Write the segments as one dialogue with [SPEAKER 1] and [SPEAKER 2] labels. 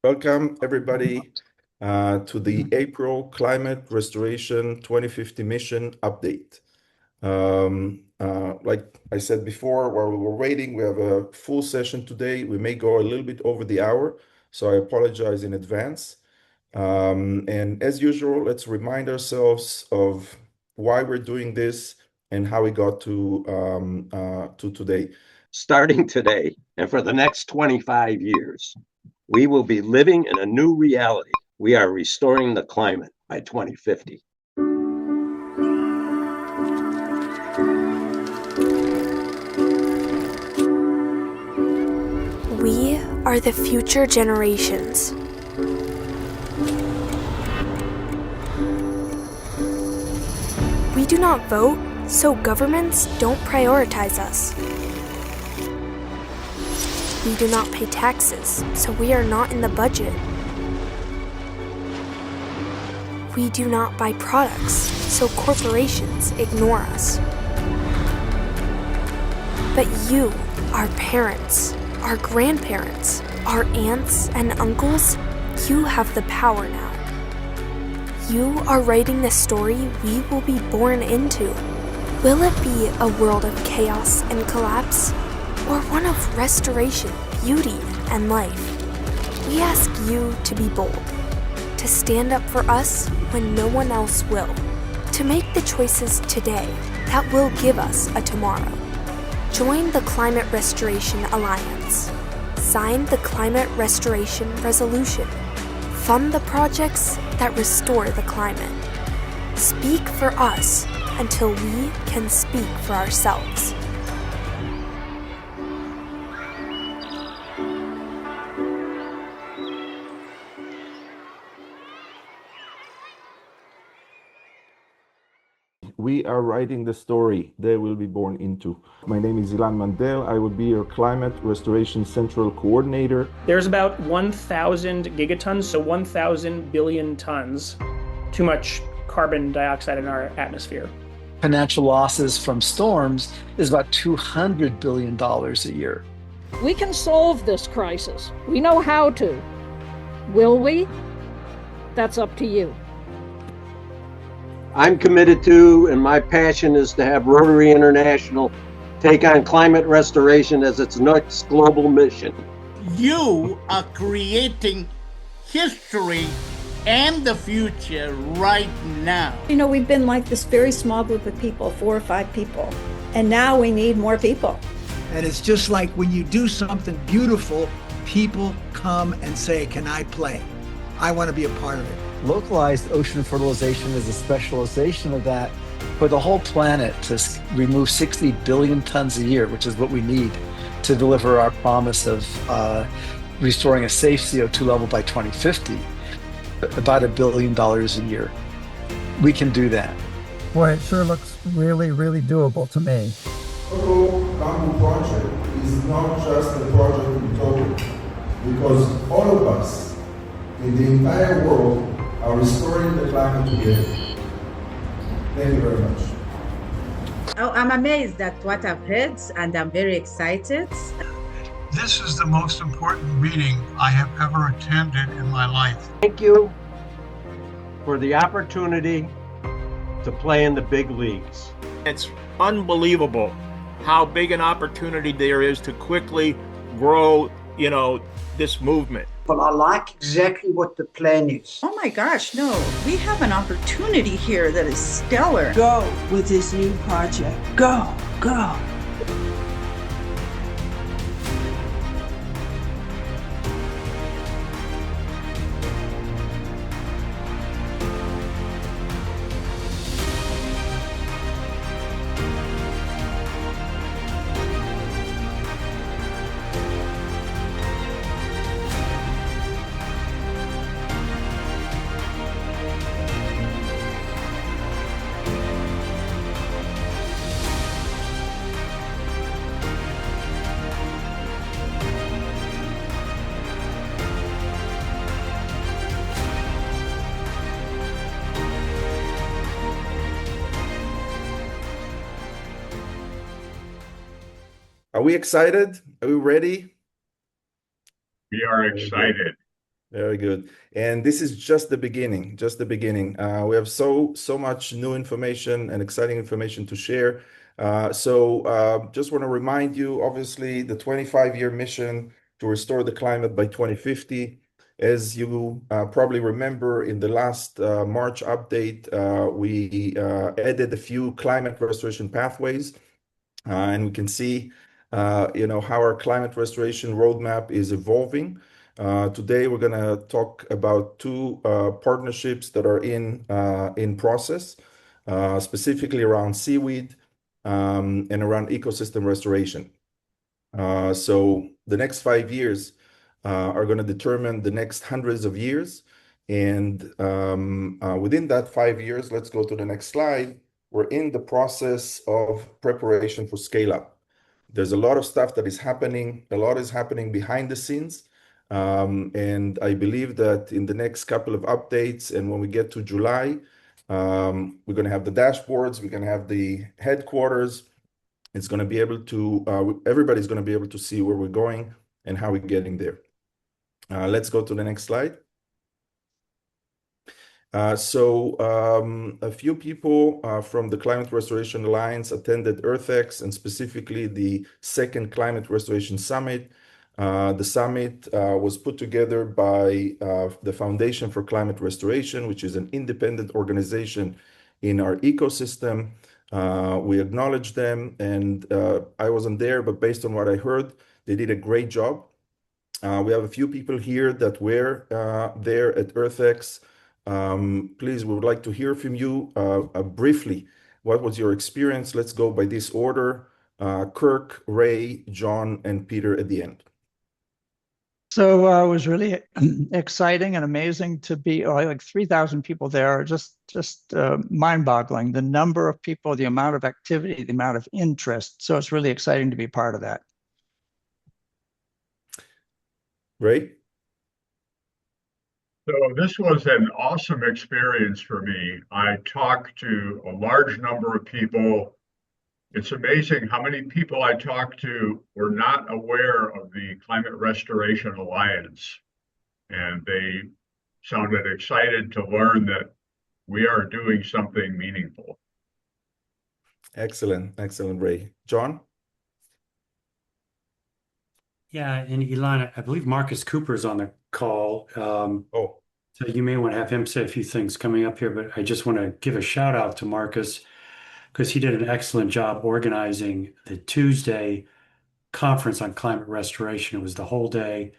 [SPEAKER 1] Welcome, everybody, to the April Climate Restoration 2050 Mission Update. Like I said before, while we were waiting, we have a full session today. We may go a little bit over the hour, so I apologize in advance. And as usual, let's remind ourselves of why we're doing this and how we got to today.
[SPEAKER 2] Starting today and for the next 25 years, we will be living in a new reality. We are restoring the climate by 2050.
[SPEAKER 3] We are the future generations. We do not vote, so governments don't prioritize us. We do not pay taxes, so we are not in the budget. We do not buy products, so corporations ignore us. But you, our parents, our grandparents, our aunts and uncles, you have the power now. You are writing the story we will be born into. Will it be a world of chaos and collapse, or one of restoration, beauty, and life? We ask you to be bold, to stand up for us when no one else will, to make the choices today that will give us a tomorrow. Join the Climate Restoration Alliance. Sign the Climate Restoration Resolution. Fund the projects that restore the climate. Speak for us until we can speak for ourselves.
[SPEAKER 1] We are writing the story they will be born into. My name is Ilan Mandel. I will be your Climate Restoration Central Coordinator.
[SPEAKER 4] There's about 1,000 gigatons, so 1,000 billion tons, too much carbon dioxide in our atmosphere.
[SPEAKER 5] Financial losses from storms is about $200 billion a year.
[SPEAKER 6] We can solve this crisis. We know how to. Will we? That's up to you.
[SPEAKER 2] I'm committed to, and my passion is to have Rotary International take on climate restoration as its next global mission.
[SPEAKER 7] You are creating history and the future right now.
[SPEAKER 8] You know, we've been like this very small group of people, 4 or 5 people, and now we need more people.
[SPEAKER 9] And it's just like when you do something beautiful, people come and say, can I play? I want to be a part of it.
[SPEAKER 5] Localized ocean fertilization is a specialization of that for the whole planet to remove 60 billion tons a year, which is what we need to deliver our promise of restoring a safe CO2 level by 2050, about $1 billion a year. We can do that.
[SPEAKER 10] Boy, it sure looks really, really doable to me.
[SPEAKER 1] The Total Bamboo Project is not just a project in Togo, because all of us in the entire world are restoring the climate together. Thank you very much.
[SPEAKER 11] Oh, I'm amazed at what I've heard, and I'm very excited.
[SPEAKER 12] This is the most important meeting I have ever attended in my life.
[SPEAKER 2] Thank you for the opportunity to play in the big leagues.
[SPEAKER 13] It's unbelievable how big an opportunity there is to quickly grow, this movement.
[SPEAKER 14] Well, I like exactly what the plan is.
[SPEAKER 15] Oh my gosh, no. We have an opportunity here that is stellar.
[SPEAKER 16] Go with this new project. Go, go.
[SPEAKER 1] Are we excited? Are we ready?
[SPEAKER 12] We are excited.
[SPEAKER 1] Very good. And this is just the beginning, just the beginning. We have so much new information and exciting information to share. Just want to remind you, obviously, the 25-year mission to restore the climate by 2050. As you probably remember, in the last March update, we added a few climate restoration pathways, and we can see, how our climate restoration roadmap is evolving. Today, we're going to talk about two partnerships that are in process, specifically around seaweed and around ecosystem restoration. So the next 5 years are going to determine the next hundreds of years. And within that 5 years, let's go to the next slide. We're in the process of preparation for scale up. There's a lot of stuff that is happening. A lot is happening behind the scenes. And I believe that in the next couple of updates, and when we get to July, we're going to have the dashboards, we're going to have the headquarters. It's going to be able to, everybody's going to be able to see where we're going and how we're getting there. Let's go to the next slide. A few people from the Climate Restoration Alliance attended EarthX, and specifically the second Climate Restoration Summit. The summit was put together by the Foundation for Climate Restoration, which is an independent organization in our ecosystem. We acknowledge them, and I wasn't there, but based on what I heard, they did a great job. We have a few people here that were there at EarthX. Please, we would like to hear from you briefly. What was your experience? Let's go by this order. Kirk, Ray, John, and Peter at the end.
[SPEAKER 17] So it was really exciting and amazing to be like 3,000 people there, just mind-boggling. The number of people, the amount of activity, the amount of interest. So it's really exciting to be part of that.
[SPEAKER 1] Ray?
[SPEAKER 12] So this was an awesome experience for me. I talked to a large number of people. It's amazing how many people I talked to were not aware of the Climate Restoration Alliance. And they sounded excited to learn that we are doing something meaningful.
[SPEAKER 1] Excellent, excellent, Ray. John?
[SPEAKER 18] Yeah, and Elon, I believe Marcus Cooper is on the call. So you may want to have him say a few things coming up here, but I just want to give a shout out to Marcus because he did an excellent job organizing the Tuesday conference on climate restoration. It was the whole day.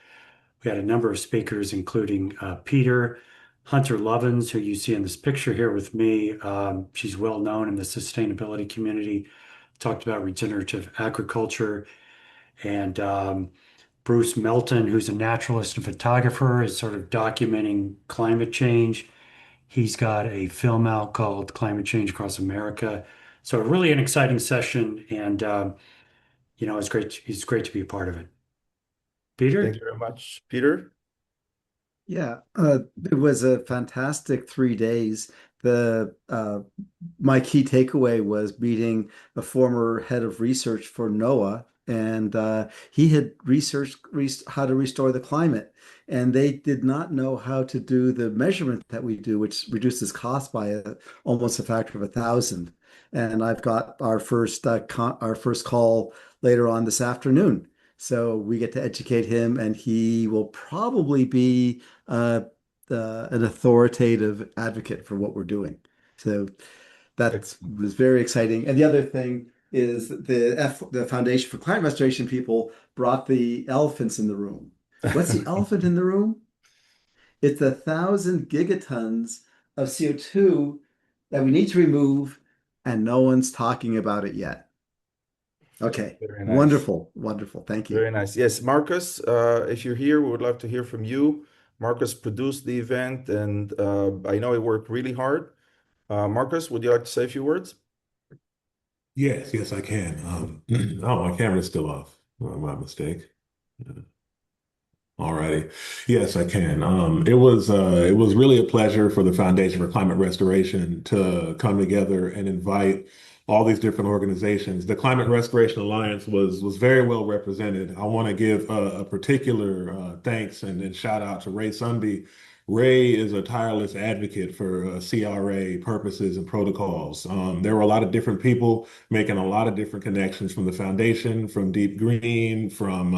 [SPEAKER 18] We had a number of speakers, including Peter, Hunter Lovins, who you see in this picture here with me. She's well known in the sustainability community. Talked about regenerative agriculture. And Bruce Melton, who's a naturalist and photographer, is sort of documenting climate change. He's got a film out called Climate Change Across America. So really an exciting session, and it's great to be a part of it. Peter?
[SPEAKER 1] Thank you very much. Peter?
[SPEAKER 5] Yeah, it was a fantastic 3 days. My key takeaway was meeting a former head of research for NOAA, and he had researched how to restore the climate, and they did not know how to do the measurement that we do, which reduces cost by almost a factor of 1,000. And I've got our first call later on this afternoon. So we get to educate him, and he will probably be an authoritative advocate for what we're doing. So that was very exciting. And the other thing is the Foundation for Climate Restoration people brought the elephants in the room. What's the elephant in the room? It's 1,000 gigatons of CO2 that we need to remove, and no one's talking about it yet. Okay. Very nice. Wonderful. Thank you.
[SPEAKER 1] Very nice. Yes, Marcus, if you're here, we would love to hear from you. Marcus produced the event, and I know he worked really hard. Marcus, would you like to say a few words?
[SPEAKER 19] Yes, I can. My camera's still off. My mistake. All righty. Yes, I can. It was really a pleasure for the Foundation for Climate Restoration to come together and invite all these different organizations. The Climate Restoration Alliance was very well represented. I want to give a particular thanks and shout out to Ray Sunby. Ray is a tireless advocate for CRA purposes and protocols. There were a lot of different people making a lot of different connections from the foundation, from Deep Green, from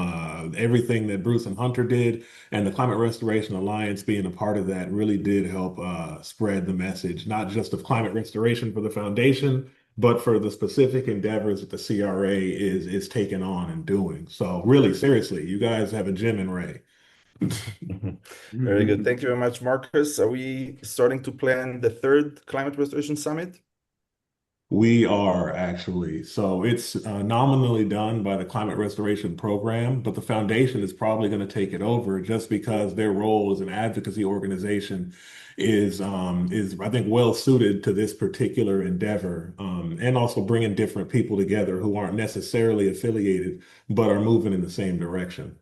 [SPEAKER 19] everything that Bruce and Hunter did. And the Climate Restoration Alliance being a part of that really did help spread the message, not just of climate restoration for the foundation, but for the specific endeavors that the CRA is taking on and doing. So really, seriously, you guys have a gem in Ray.
[SPEAKER 1] Very good. Thank you very much, Marcus. Are we starting to plan the third Climate Restoration Summit?
[SPEAKER 19] We are actually. So it's nominally done by the Climate Restoration Program, but the foundation is probably going to take it over just because their role as an advocacy organization is I think well suited to this particular endeavor, and also bringing different people together who aren't necessarily affiliated but are moving in the same direction.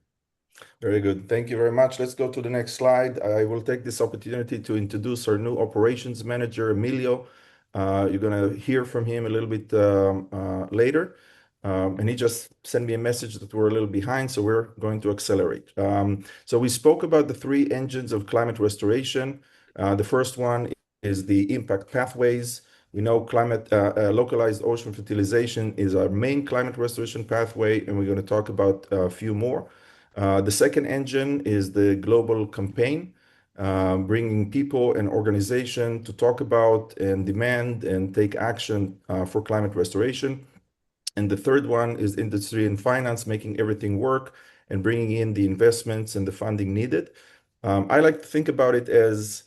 [SPEAKER 1] Very good. Thank you very much. Let's go to the next slide. I will take this opportunity to introduce our new operations manager, Emilio. You're going to hear from him a little bit later. And he just sent me a message that we're a little behind, so we're going to accelerate. So we spoke about the three engines of climate restoration. The first one is the impact pathways. We know localized ocean fertilization is our main climate restoration pathway, and we're going to talk about a few more. The second engine is the global campaign, bringing people and organization to talk about and demand and take action for climate restoration. And the third one is industry and finance, making everything work and bringing in the investments and the funding needed. I like to think about it as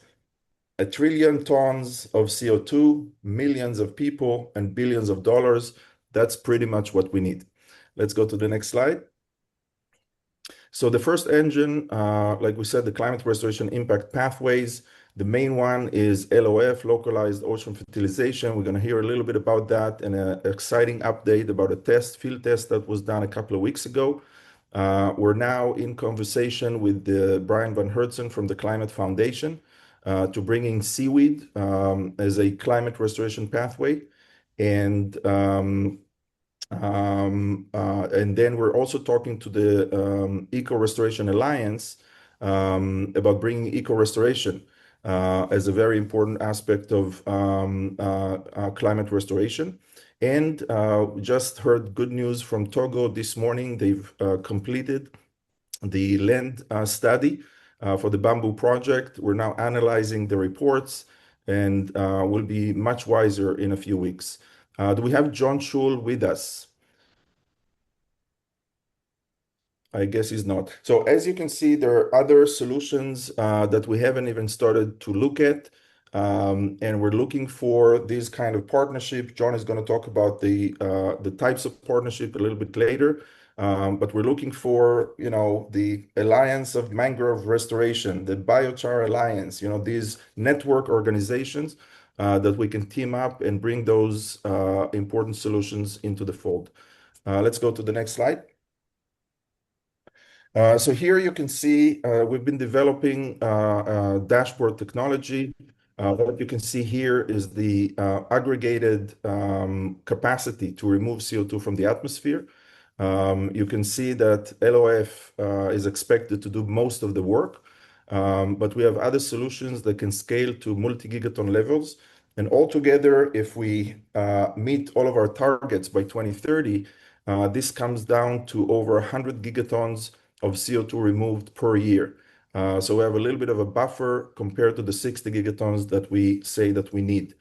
[SPEAKER 1] 1 trillion tons of CO2, millions of people, and billions of dollars. That's pretty much what we need. Let's go to the next slide. So the first engine, like we said, the climate restoration impact pathways. The main one is LOF, localized ocean fertilization. We're going to hear a little bit about that and an exciting update about a field test that was done a couple of weeks ago. We're now in conversation with Brian Van Hertzen from the Climate Foundation to bring in seaweed as a climate restoration pathway. And then we're also talking to the Eco Restoration Alliance about bringing eco restoration as a very important aspect of climate restoration. And we just heard good news from Togo this morning. They've completed the land study for the bamboo project. We're now analyzing the reports and we'll be much wiser in a few weeks. Do we have John Schul with us? I guess he's not. So as you can see, there are other solutions that we haven't even started to look at. And we're looking for this kind of partnership. John is going to talk about the types of partnership a little bit later. But we're looking for, the Alliance of Mangrove Restoration, the Biochar Alliance, these network organizations that we can team up and bring those important solutions into the fold. Let's go to the next slide. So here you can see we've been developing dashboard technology. What you can see here is the aggregated capacity to remove CO2 from the atmosphere. You can see that LOF is expected to do most of the work, but we have other solutions that can scale to multi-gigaton levels. And altogether, if we meet all of our targets by 2030, this comes down to over 100 gigatons of CO2 removed per year. So we have a little bit of a buffer compared to the 60 gigatons that we say that we need.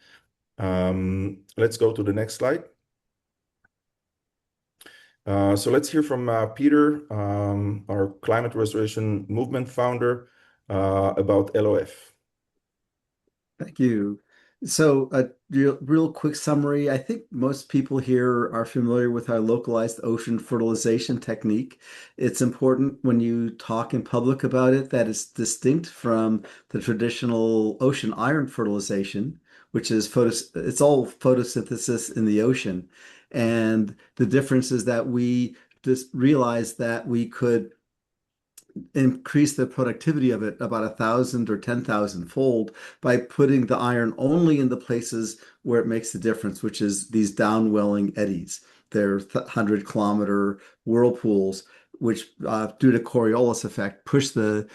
[SPEAKER 1] Let's go to the next slide. So let's hear from Peter, our Climate Restoration Movement founder, about LOF.
[SPEAKER 20] Thank you. So a real quick summary. I think most people here are familiar with our localized ocean fertilization technique. It's important when you talk in public about it that it's distinct from the traditional ocean iron fertilization, which is it's all photosynthesis in the ocean. And the difference is that we just realized that we could increase the productivity of it about 1,000 or 10,000 fold by putting the iron only in the places where it makes the difference, which is these downwelling eddies. They're 100-kilometer whirlpools, which, due to Coriolis effect, push the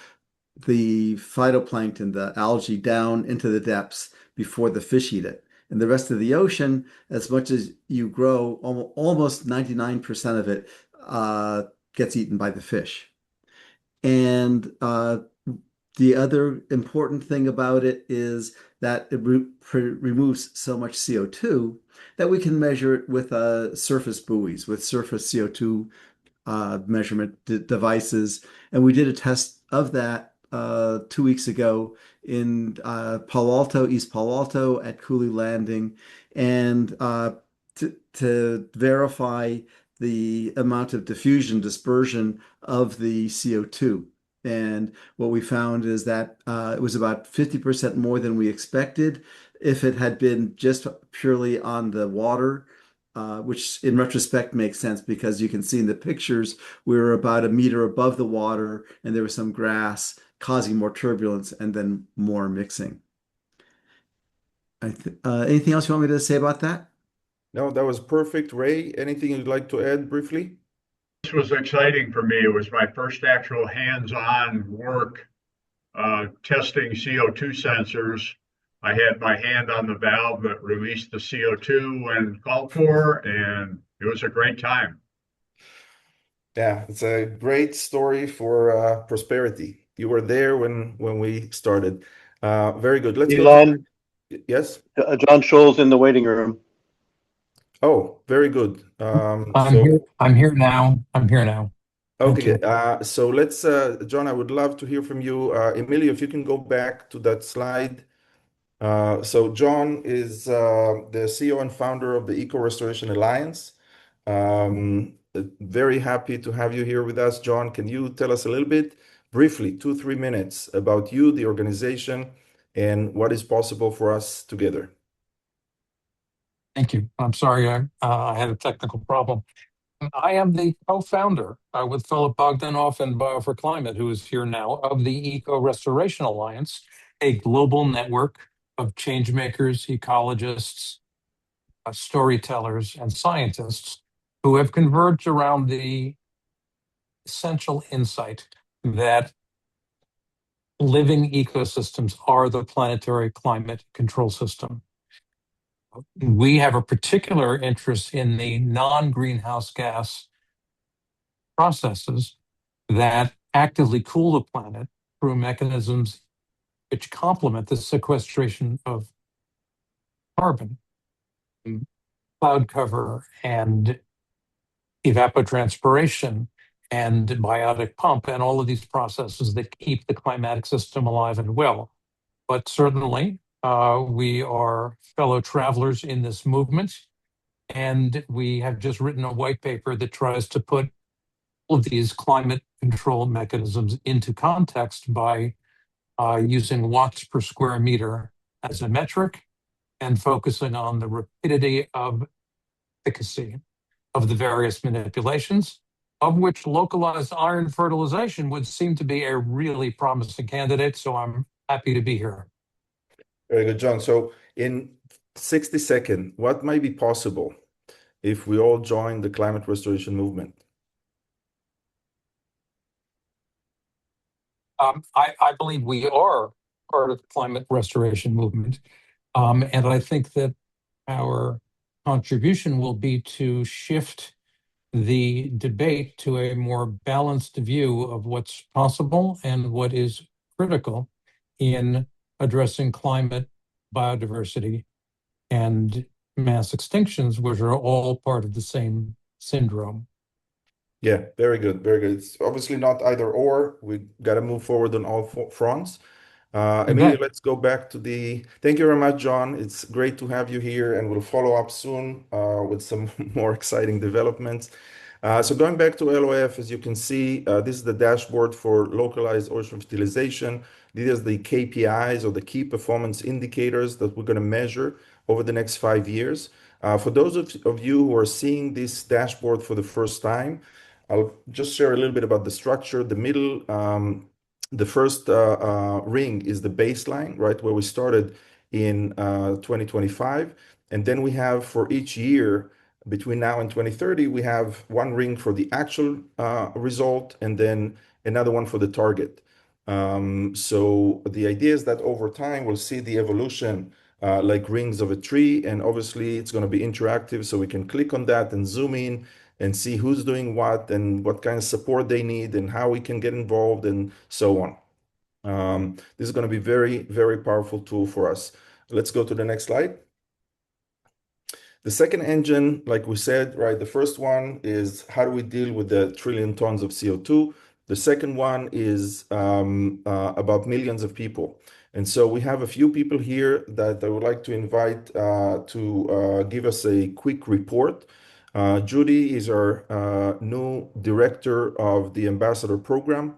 [SPEAKER 20] phytoplankton, the algae, down into the depths before the fish eat it. And the rest of the ocean, as much as you grow, almost 99% of it gets eaten by the fish. And the other important thing about it is that it removes so much CO2 that we can measure it with surface buoys, with surface CO2 measurement devices. And we did a test of that 2 weeks ago in Palo Alto, East Palo Alto at Cooley Landing, and to verify the amount of diffusion, dispersion of the CO2. And what we found is that it was about 50% more than we expected. If it had been just purely on the water, which in retrospect makes sense because you can see in the pictures we were about a meter above the water and there was some grass causing more turbulence and then more mixing. Anything else you want me to say about that?
[SPEAKER 1] No, that was perfect. Ray, anything you'd like to add briefly?
[SPEAKER 12] This was exciting for me. It was my first actual hands-on work testing CO2 sensors. I had my hand on the valve that released the CO2 when called for, and it was a great time.
[SPEAKER 1] Yeah, it's a great story for prosperity. You were there when we started. Very good. Let's go to yes.
[SPEAKER 21] John Scholl's in the waiting room.
[SPEAKER 1] Oh, very good.
[SPEAKER 22] I'm here now. I'm here now.
[SPEAKER 1] Okay, so let's, John, I would love to hear from you. Emilio, if you can go back to that slide. So John is the CEO and founder of the Eco Restoration Alliance. Very happy to have you here with us, John. Can you tell us a little bit, briefly, 2-3 minutes about you, the organization, and what is possible for us together?
[SPEAKER 22] Thank you. I'm sorry, I had a technical problem. I am the co-founder with Philip Bogdanoff and Bio for Climate, who is here now, of the Eco Restoration Alliance, a global network of change makers, ecologists, storytellers, and scientists who have converged around the essential insight that living ecosystems are the planetary climate control system. We have a particular interest in the non-greenhouse gas processes that actively cool the planet through mechanisms which complement the sequestration of carbon, cloud cover, and evapotranspiration, and biotic pump, and all of these processes that keep the climatic system alive and well. But certainly, we are fellow travelers in this movement, and we have just written a white paper that tries to put all of these climate control mechanisms into context by using watts per square meter as a metric and focusing on the rapidity of efficacy of the various manipulations, of which localized iron fertilization would seem to be a really promising candidate. So I'm happy to be here.
[SPEAKER 1] Very good, John. So in 60 seconds, what might be possible if we all join the climate restoration movement?
[SPEAKER 22] I believe we are part of the climate restoration movement. And I think that our contribution will be to shift the debate to a more balanced view of what's possible and what is critical in addressing climate, biodiversity, and mass extinctions, which are all part of the same syndrome.
[SPEAKER 1] Yeah, very good, very good. It's obviously not either or. We got to move forward on all fronts. Emilio, let's go back to thank you very much, John. It's great to have you here, and we'll follow up soon with some more exciting developments. So going back to LOF, as you can see, this is the dashboard for localized ocean fertilization. These are the KPIs, or the key performance indicators, that we're going to measure over the next 5 years. For those of you who are seeing this dashboard for the first time, I'll just share a little bit about the structure. The middle, the first ring is the baseline, right, where we started in 2025. And then we have for each year between now and 2030, we have one ring for the actual result and then another one for the target. So the idea is that over time, we'll see the evolution like rings of a tree. And obviously, it's going to be interactive. So we can click on that and zoom in and see who's doing what and what kind of support they need and how we can get involved and so on. This is going to be very, very powerful tool for us. Let's go to the next slide. The second engine, like we said, right, the first one is how do we deal with the trillion tons of CO2? The second one is about millions of people. And so we have a few people here that I would like to invite to give us a quick report. Judy is our new director of the ambassador program.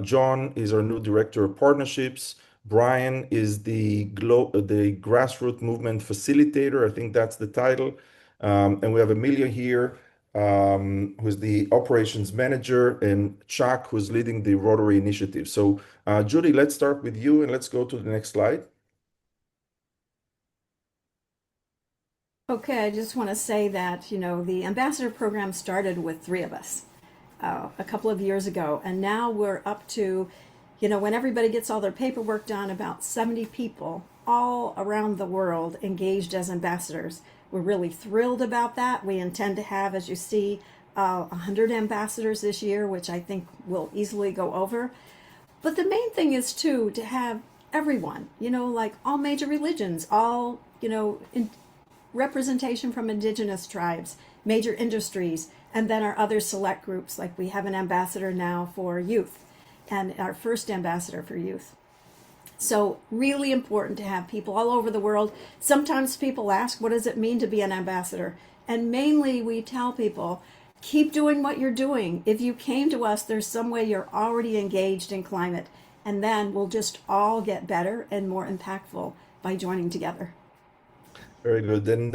[SPEAKER 1] John is our new director of partnerships. Brian is the grassroots movement facilitator. I think that's the title. And we have Amelia here, who's the operations manager, and Chuck, who's leading the Rotary initiative. So, Judy, let's start with you and let's go to the next slide.
[SPEAKER 8] Okay, I just want to say that, the ambassador program started with 3 of us a couple of years ago, and now we're up to, when everybody gets all their paperwork done, about 70 people all around the world engaged as ambassadors. We're really thrilled about that. We intend to have, as you see, 100 ambassadors this year, which I think will easily go over. But the main thing is, too, to have everyone, like all major religions, all, representation from indigenous tribes, major industries, and then our other select groups, like we have an ambassador now for youth and our first ambassador for youth. So really important to have people all over the world. Sometimes people ask, what does it mean to be an ambassador? And mainly we tell people, keep doing what you're doing. If you came to us, there's some way you're already engaged in climate, and then we'll just all get better and more impactful by joining together.
[SPEAKER 1] Very good. And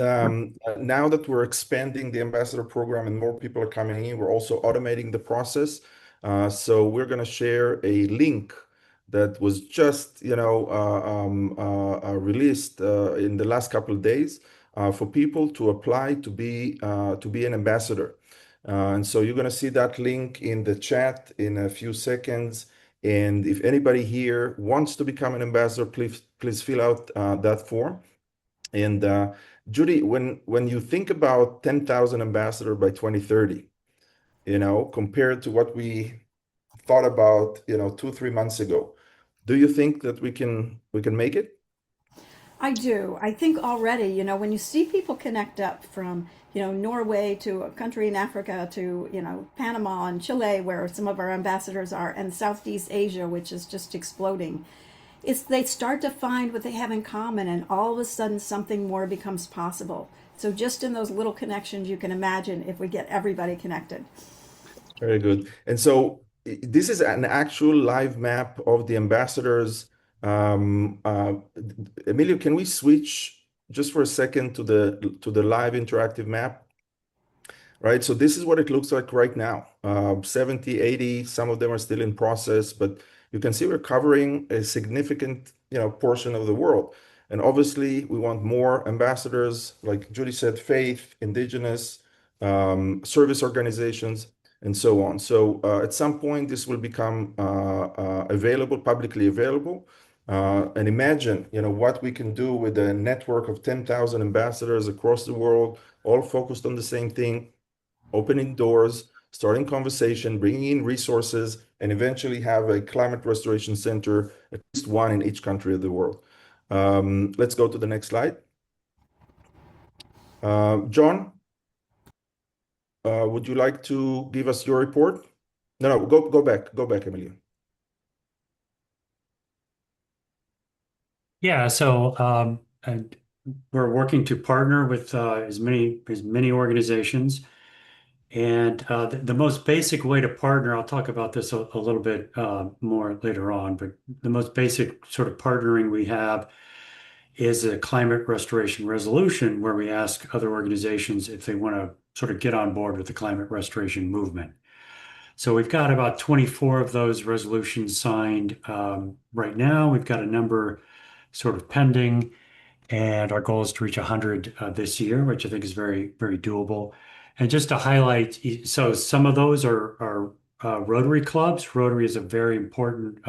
[SPEAKER 1] now that we're expanding the ambassador program and more people are coming in, we're also automating the process. So we're going to share a link that was just, released in the last couple of days for people to apply to be an ambassador. And so you're going to see that link in the chat in a few seconds. And if anybody here wants to become an ambassador, please fill out that form. And Judy, when you think about 10,000 ambassadors by 2030, compared to what we thought about, 2-3 months ago, do you think that we can make it?
[SPEAKER 8] I do. I think already, when you see people connect up from, Norway to a country in Africa to, Panama and Chile, where some of our ambassadors are, and Southeast Asia, which is just exploding. They start to find what they have in common, and all of a sudden something more becomes possible. So just in those little connections, you can imagine if we get everybody connected.
[SPEAKER 1] Very good. And so this is an actual live map of the ambassadors. Emilio, can we switch just for a second to the live interactive map? Right, so this is what it looks like right now. 70, 80, some of them are still in process, but you can see we're covering a significant, portion of the world. And obviously, we want more ambassadors, like Judy said, faith, indigenous, service organizations, and so on. So at some point, this will become publicly available. And imagine, what we can do with a network of 10,000 ambassadors across the world, all focused on the same thing, opening doors, starting conversation, bringing in resources, and eventually have a climate restoration center, at least one in each country of the world. Let's go to the next slide. John, would you like to give us your report? No, go back, Emilio.
[SPEAKER 18] Yeah, so we're working to partner with as many organizations. And the most basic way to partner, I'll talk about this a little bit more later on, but the most basic sort of partnering we have is a climate restoration resolution where we ask other organizations if they want to sort of get on board with the climate restoration movement. So we've got about 24 of those resolutions signed right now. We've got a number sort of pending, and our goal is to reach 100 this year, which I think is very, very doable. And just to highlight, so some of those are Rotary clubs. Rotary is a very important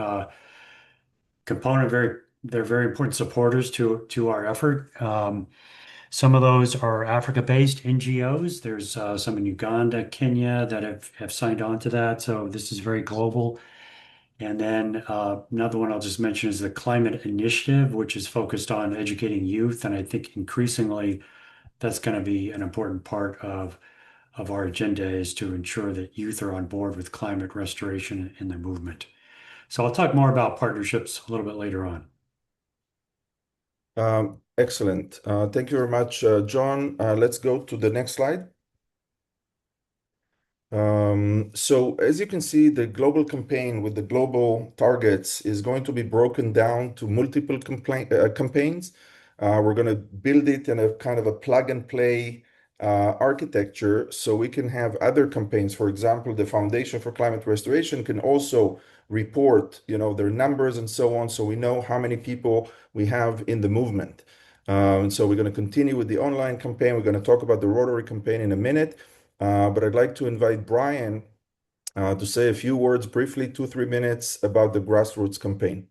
[SPEAKER 18] component. They're very important supporters to our effort. Some of those are Africa-based NGOs. There's some in Uganda, Kenya that have signed on to that. So this is very global. And then another one I'll just mention is the Climate Initiative, which is focused on educating youth. And I think increasingly that's going to be an important part of our agenda, is to ensure that youth are on board with climate restoration in the movement. So I'll talk more about partnerships a little bit later on.
[SPEAKER 1] Excellent. Thank you very much, John. Let's go to the next slide. So as you can see, the global campaign with the global targets is going to be broken down to multiple campaigns. We're going to build it in a kind of a plug and play architecture so we can have other campaigns. For example, the Foundation for Climate Restoration can also report, their numbers and so on, so we know how many people we have in the movement. And so we're going to continue with the online campaign. We're going to talk about the Rotary campaign in a minute. But I'd like to invite Brian to say a few words briefly, 2-3 minutes, about the grassroots campaign.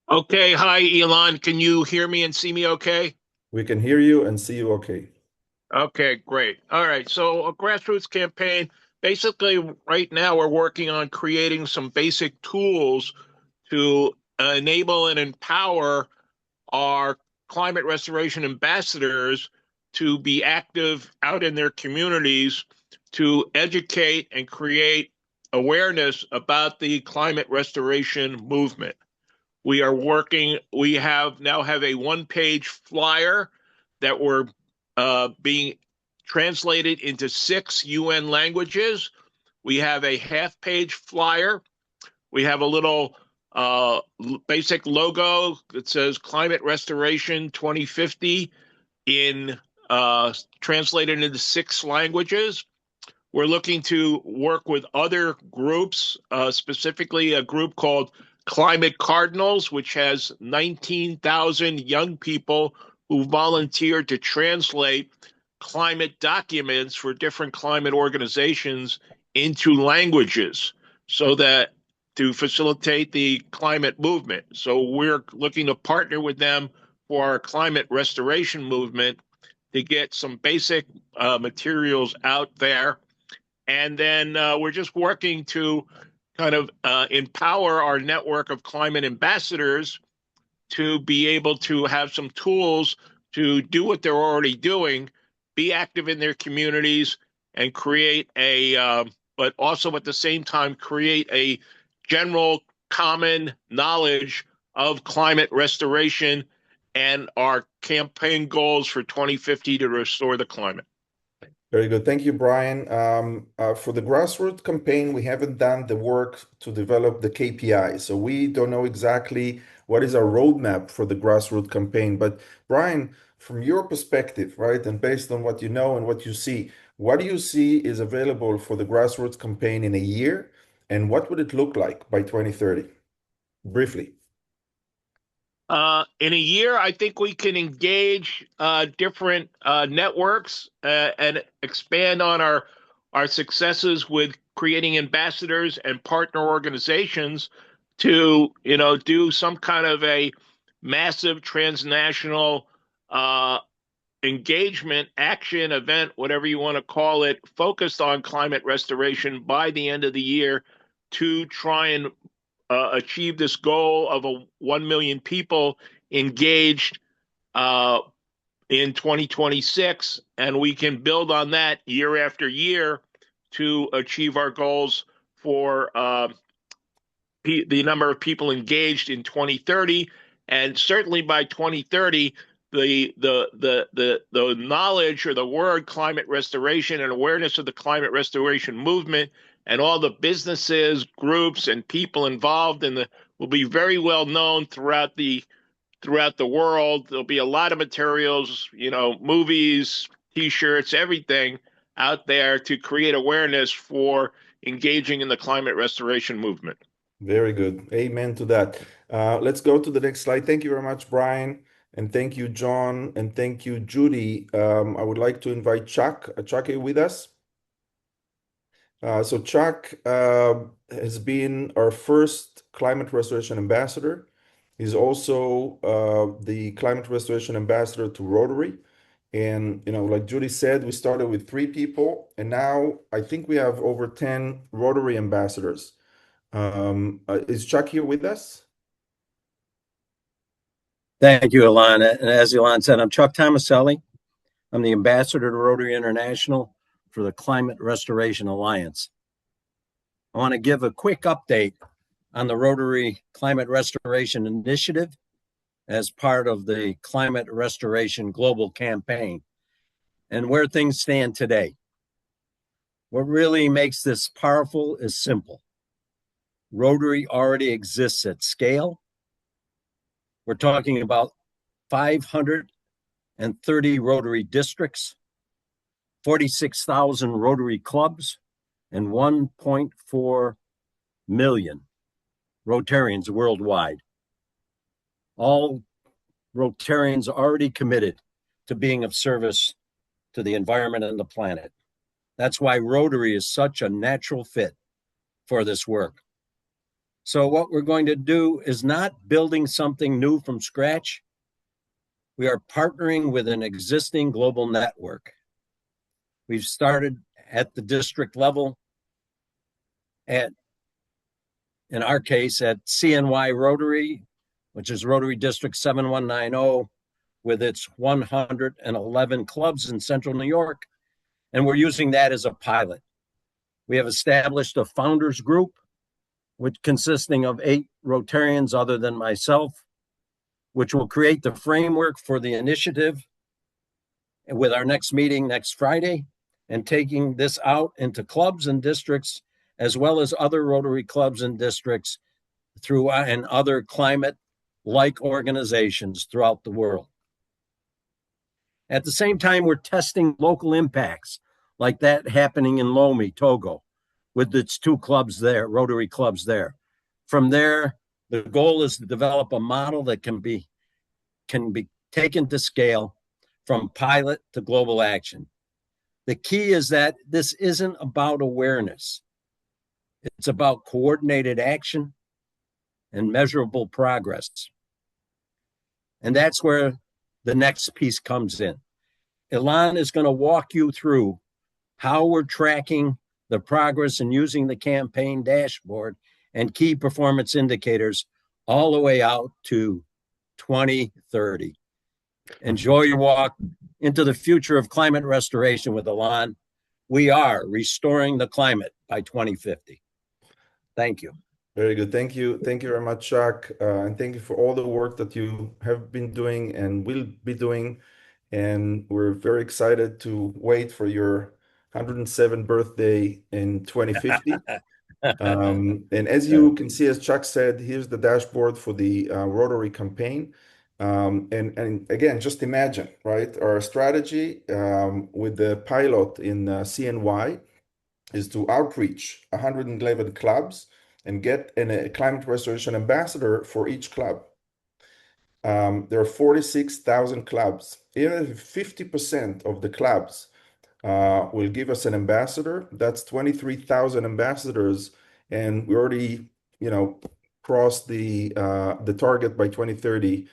[SPEAKER 13] Okay. Hi, Elon. Can you hear me and see me okay?
[SPEAKER 1] We can hear you and see you okay.
[SPEAKER 13] Okay, great. All right. So a grassroots campaign, basically right now we're working on creating some basic tools to enable and empower our climate restoration ambassadors to be active out in their communities to educate and create awareness about the climate restoration movement. We now have a one-page flyer that we're being translated into 6 UN languages. We have a half-page flyer. We have a little basic logo that says Climate Restoration 2050 translated into 6 languages. We're looking to work with other groups, specifically a group called Climate Cardinals, which has 19,000 young people who volunteered to translate climate documents for different climate organizations into languages so that to facilitate the climate movement. So we're looking to partner with them for our climate restoration movement to get some basic materials out there. And then we're just working to kind of empower our network of climate ambassadors to be able to have some tools to do what they're already doing, be active in their communities, and create but also at the same time, create a general common knowledge of climate restoration and our campaign goals for 2050 to restore the climate.
[SPEAKER 1] Very good. Thank you, Brian. For the grassroots campaign, we haven't done the work to develop the KPI. So we don't know exactly what is our roadmap for the grassroots campaign. But Brian, from your perspective, right, and based on what you know and what you see, what do you see is available for the grassroots campaign in a year? And what would it look like by 2030? Briefly.
[SPEAKER 13] In a year, I think we can engage different networks and expand on our successes with creating ambassadors and partner organizations to, do some kind of a massive transnational engagement, action, event, whatever you want to call it, focused on climate restoration by the end of the year to try and achieve this goal of 1 million people engaged in 2026, and we can build on that year after year to achieve our goals for the number of people engaged in 2030, and certainly by 2030, the knowledge or the word climate restoration and awareness of the climate restoration movement and all the businesses, groups, and people involved will be very well known throughout the world. There'll be a lot of materials, movies, T-shirts, everything out there to create awareness for engaging in the climate restoration movement.
[SPEAKER 1] Very good. Amen to that. Let's go to the next slide. Thank you very much, Brian. And thank you, John. And thank you, Judy. I would like to invite Chuck. Chuck, are you with us? So Chuck has been our first climate restoration ambassador. He's also the climate restoration ambassador to Rotary. And, like Judy said, we started with 3 people, and now I think we have over 10 Rotary ambassadors. Is Chuck here with us?
[SPEAKER 2] Thank you, Ilan. And as Ilan said, I'm Chuck Tomaselli. I'm the ambassador to Rotary International for the Climate Restoration Alliance. I want to give a quick update on the Rotary Climate Restoration Initiative as part of the Climate Restoration Global Campaign and where things stand today. What really makes this powerful is simple. Rotary already exists at scale. We're talking about 530 Rotary districts, 46,000 Rotary clubs, and 1.4 million Rotarians worldwide. All Rotarians already committed to being of service to the environment and the planet. That's why Rotary is such a natural fit for this work. So what we're going to do is not building something new from scratch. We are partnering with an existing global network. We've started at the district level in our case, at CNY Rotary, which is Rotary District 7190, with its 111 clubs in Central New York. And we're using that as a pilot. We have established a founders group, which consisting of 8 Rotarians other than myself, which will create the framework for the initiative with our next meeting next Friday, and taking this out into clubs and districts, as well as other Rotary clubs and districts and other climate-like organizations throughout the world. At the same time, we're testing local impacts like that happening in Lomé, Togo, with its 2 clubs there, Rotary clubs there. From there, the goal is to develop a model that can be taken to scale from pilot to global action. The key is that this isn't about awareness. It's about coordinated action and measurable progress. And that's where the next piece comes in. Ilan is going to walk you through how we're tracking the progress and using the campaign dashboard and key performance indicators all the way out to 2030. Enjoy your walk into the future of climate restoration with Ilan. We are restoring the climate by 2050. Thank you.
[SPEAKER 1] Very good. Thank you. Thank you very much, Chuck. And thank you for all the work that you have been doing and will be doing. And we're very excited to wait for your 107th birthday in 2050. And as you can see, as Chuck said, here's the dashboard for the Rotary campaign. And again, just imagine, right? Our strategy with the pilot in CNY is to outreach 111 clubs and get a climate restoration ambassador for each club. There are 46,000 clubs. Even if 50% of the clubs will give us an ambassador, that's 23,000 ambassadors, and we already, crossed the target by 2030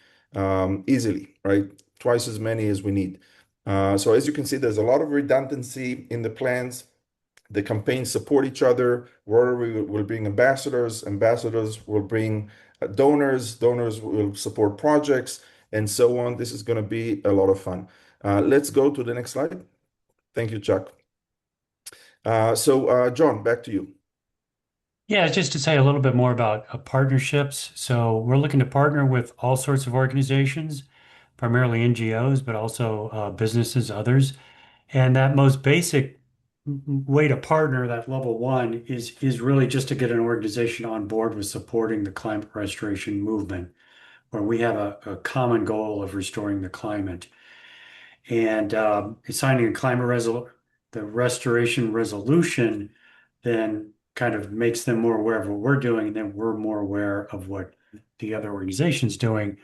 [SPEAKER 1] easily, right? Twice as many as we need. So as you can see, there's a lot of redundancy in the plans. The campaigns support each other. Rotary will bring ambassadors. Ambassadors will bring donors. Donors will support projects, and so on. This is going to be a lot of fun. Let's go to the next slide. Thank you, Chuck. So, John, back to you.
[SPEAKER 18] Yeah, just to say a little bit more about partnerships. So we're looking to partner with all sorts of organizations, primarily NGOs, but also businesses, others. And that most basic way to partner, that level 1, is really just to get an organization on board with supporting the climate restoration movement, where we have a common goal of restoring the climate. And signing a the restoration resolution then kind of makes them more aware of what we're doing, and then we're more aware of what the other organization's doing,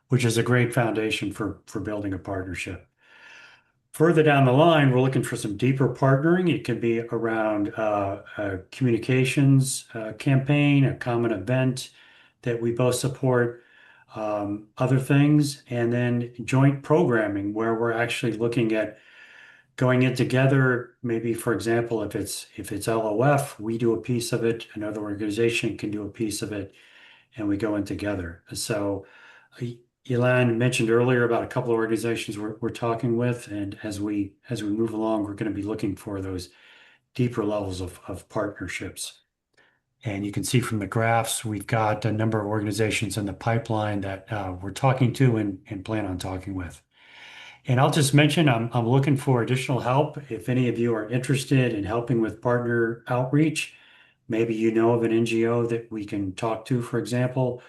[SPEAKER 18] which is a great foundation for building a partnership. Further down the line, we're looking for some deeper partnering. It can be around a communications campaign, a common event that we both support, other things, and then joint programming where we're actually looking at going in together. Maybe, for example, if it's LOF, we do a piece of it, another organization can do a piece of it, and we go in together. So Elan mentioned earlier about a couple of organizations we're talking with, and as we move along, we're going to be looking for those deeper levels of partnerships. And you can see from the graphs, we've got a number of organizations in the pipeline that we're talking to and plan on talking with. And I'll just mention, I'm looking for additional help. If any of you are interested in helping with partner outreach, maybe you know of an NGO that we can talk to, for example,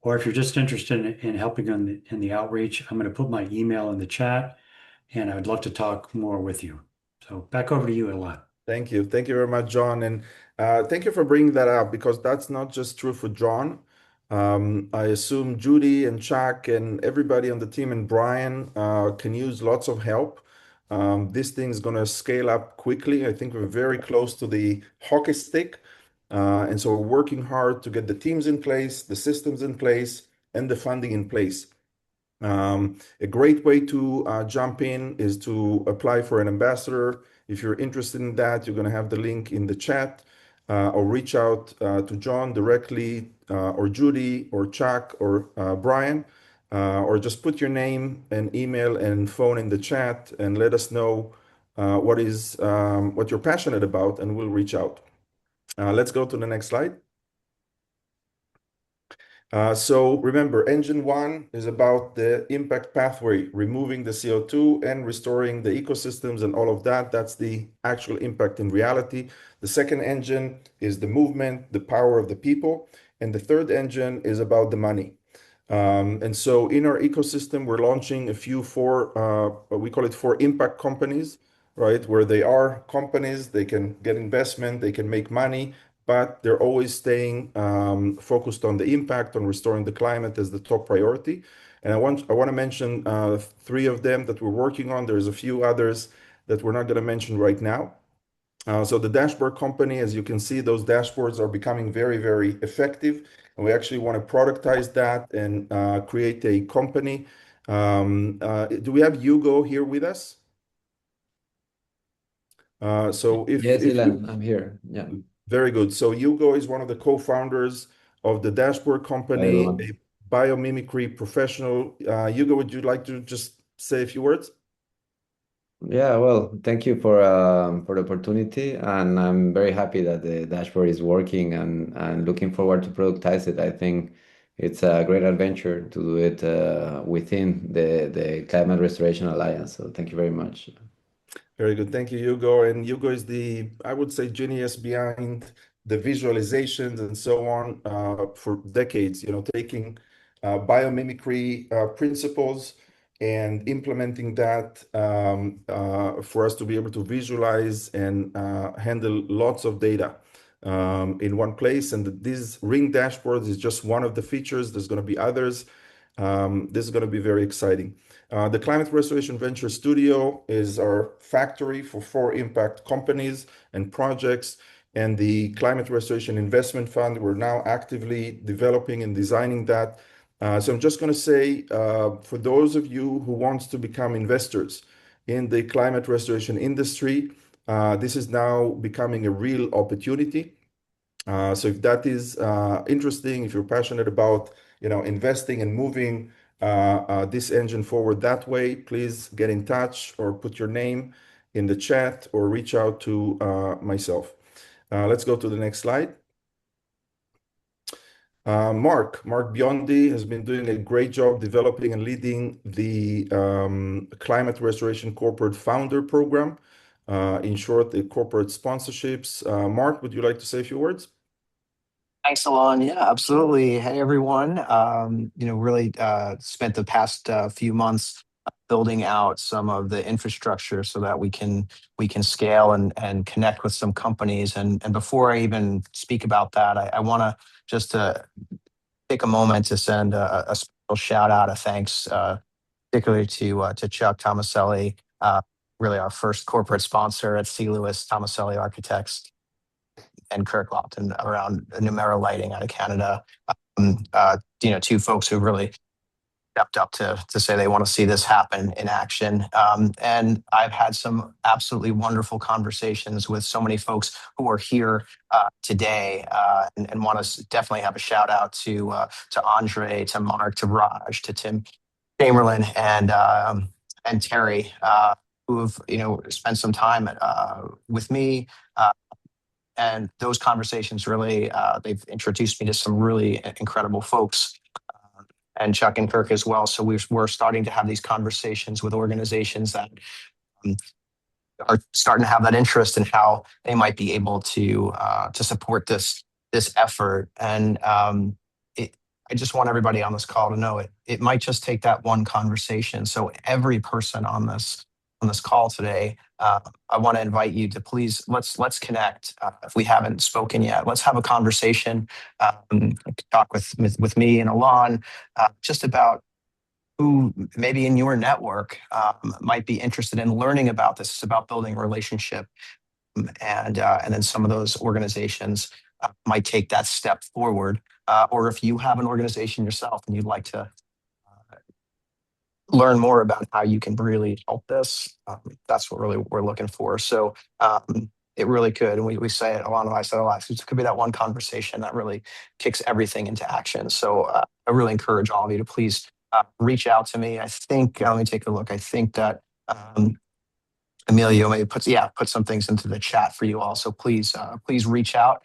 [SPEAKER 18] or if you're just interested in helping in the outreach, I'm going to put my email in the chat, and I'd love to talk more with you. So back over to you, Elan.
[SPEAKER 1] Thank you. Thank you very much, John. And thank you for bringing that up, because that's not just true for John. I assume Judy and Chuck and everybody on the team and Brian can use lots of help. This thing is going to scale up quickly. I think we're very close to the hockey stick. And so we're working hard to get the teams in place, the systems in place, and the funding in place. A great way to jump in is to apply for an ambassador. If you're interested in that, you're going to have the link in the chat, or reach out to John directly, or Judy, or Chuck, or Brian, or just put your name and email and phone in the chat and let us know what you're passionate about, and we'll reach out. Let's go to the next slide. So remember, Engine 1 is about the impact pathway, removing the CO2 and restoring the ecosystems and all of that. That's the actual impact in reality. The second engine is the movement, the power of the people. And the third engine is about the money. And so in our ecosystem, we're launching we call it 4 impact companies, right? Where they are companies, they can get investment, they can make money, but they're always staying focused on the impact, on restoring the climate as the top priority. And I want to mention 3 of them that we're working on. There's a few others that we're not going to mention right now. So the dashboard company, as you can see, those dashboards are becoming very, very effective. And we actually want to productize that and create a company. Do we have Hugo here with us?
[SPEAKER 3] Yes, Elan, I'm here. Yeah.
[SPEAKER 1] Very good. So Hugo is one of the co-founders of the dashboard company, a biomimicry professional. Hugo, would you like to just say a few words?
[SPEAKER 3] Yeah, well, thank you for the opportunity, and I'm very happy that the dashboard is working and looking forward to productize it. I think it's a great adventure to do it within the Climate Restoration Alliance. So thank you very much.
[SPEAKER 1] Very good. Thank you, Hugo. And Hugo is I would say, genius behind the visualizations and so on for decades, taking biomimicry principles and implementing that for us to be able to visualize and handle lots of data in one place. And these ring dashboards is just one of the features. There's going to be others. This is going to be very exciting. The Climate Restoration Venture Studio is our factory for 4 impact companies and projects. And the Climate Restoration Investment Fund, we're now actively developing and designing that. So I'm just going to say, for those of you who want to become investors in the climate restoration industry, this is now becoming a real opportunity. So if that is interesting, if you're passionate about investing and moving this engine forward that way, please get in touch or put your name in the chat or reach out to myself. Let's go to the next slide. Mark Biondi has been doing a great job developing and leading the Climate Restoration Corporate Founder Program. In short, the corporate sponsorships. Mark, would you like to say a few words?
[SPEAKER 4] Thanks, Alon. Yeah, absolutely. Hey, everyone. Really spent the past few months building out some of the infrastructure so that we can scale and connect with some companies. And before I even speak about that, I want to just take a moment to send a special shout out of thanks, particularly to Chuck Tomaselli, really our first corporate sponsor at C. Lewis Tomaselli Architects, and Kirk Lofton around Numero Lighting out of Canada. Two folks who really stepped up to say they want to see this happen in action. And I've had some absolutely wonderful conversations with so many folks who are here today, and want to definitely have a shout out to Andre, to Mark, to Raj, to Tim Chamberlain, and Terry, who have spent some time with me. And those conversations really, they've introduced me to some really incredible folks, and Chuck and Kirk as well. So we're starting to have these conversations with organizations that are starting to have that interest in how they might be able to support this effort. And I just want everybody on this call to know it might just take that one conversation. So every person on this call today, I want to invite you to please let's connect. If we haven't spoken yet, let's have a conversation. Talk with me and Alon, just about who maybe in your network might be interested in learning about this. It's about building a relationship, and then some of those organizations might take that step forward. Or if you have an organization yourself and you'd like to learn more about how you can really help this, that's what really we're looking for. So it really could, and we say it, Alana and I said a lot, it could be that one conversation that really kicks everything into action. So I really encourage all of you to please reach out to me. I think, let me take a look. I think that Emilio may put some things into the chat for you all. So please reach out.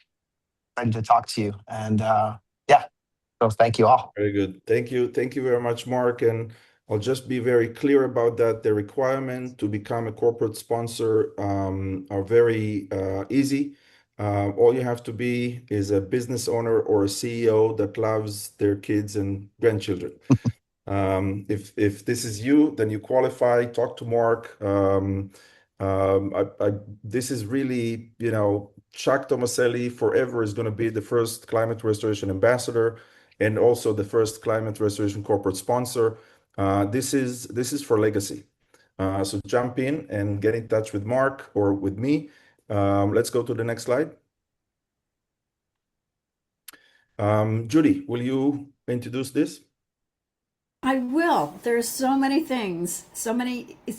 [SPEAKER 4] Ready to talk to you. And so thank you all.
[SPEAKER 1] Very good. Thank you. Thank you very much, Mark. And I'll just be very clear about that. The requirement to become a corporate sponsor are very easy. All you have to be is a business owner or a CEO that loves their kids and grandchildren. If this is you, then you qualify. Talk to Mark. This is really, Chuck Tomaselli forever is going to be the first climate restoration ambassador and also the first climate restoration corporate sponsor. This is for legacy. So jump in and get in touch with Mark or with me. Let's go to the next slide. Judy, will you introduce this?
[SPEAKER 8] I will. There's so many things,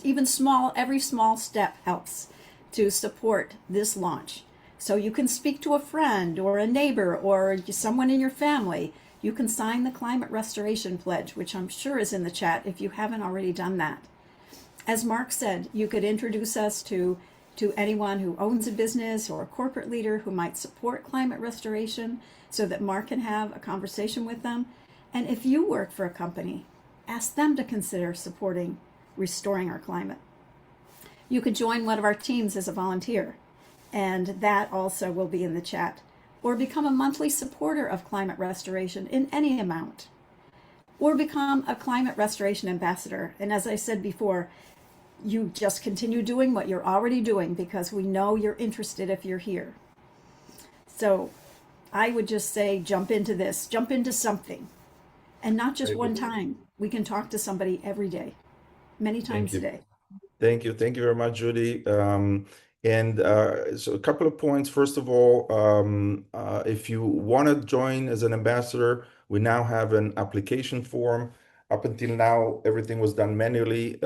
[SPEAKER 8] even every small step helps to support this launch. So you can speak to a friend or a neighbor or someone in your family. You can sign the Climate Restoration Pledge, which I'm sure is in the chat if you haven't already done that. As Mark said, you could introduce us to anyone who owns a business or a corporate leader who might support climate restoration so that Mark can have a conversation with them. And if you work for a company, ask them to consider restoring our climate. You could join one of our teams as a volunteer, and that also will be in the chat. Or become a monthly supporter of climate restoration in any amount. Or become a climate restoration ambassador. And as I said before, you just continue doing what you're already doing because we know you're interested if you're here. So I would just say jump into this, jump into something. And not just one time. We can talk to somebody every day, many times a day.
[SPEAKER 1] Thank you. Thank you very much, Judy. So a couple of points. First of all, if you want to join as an ambassador, we now have an application form. Up until now, everything was done manually.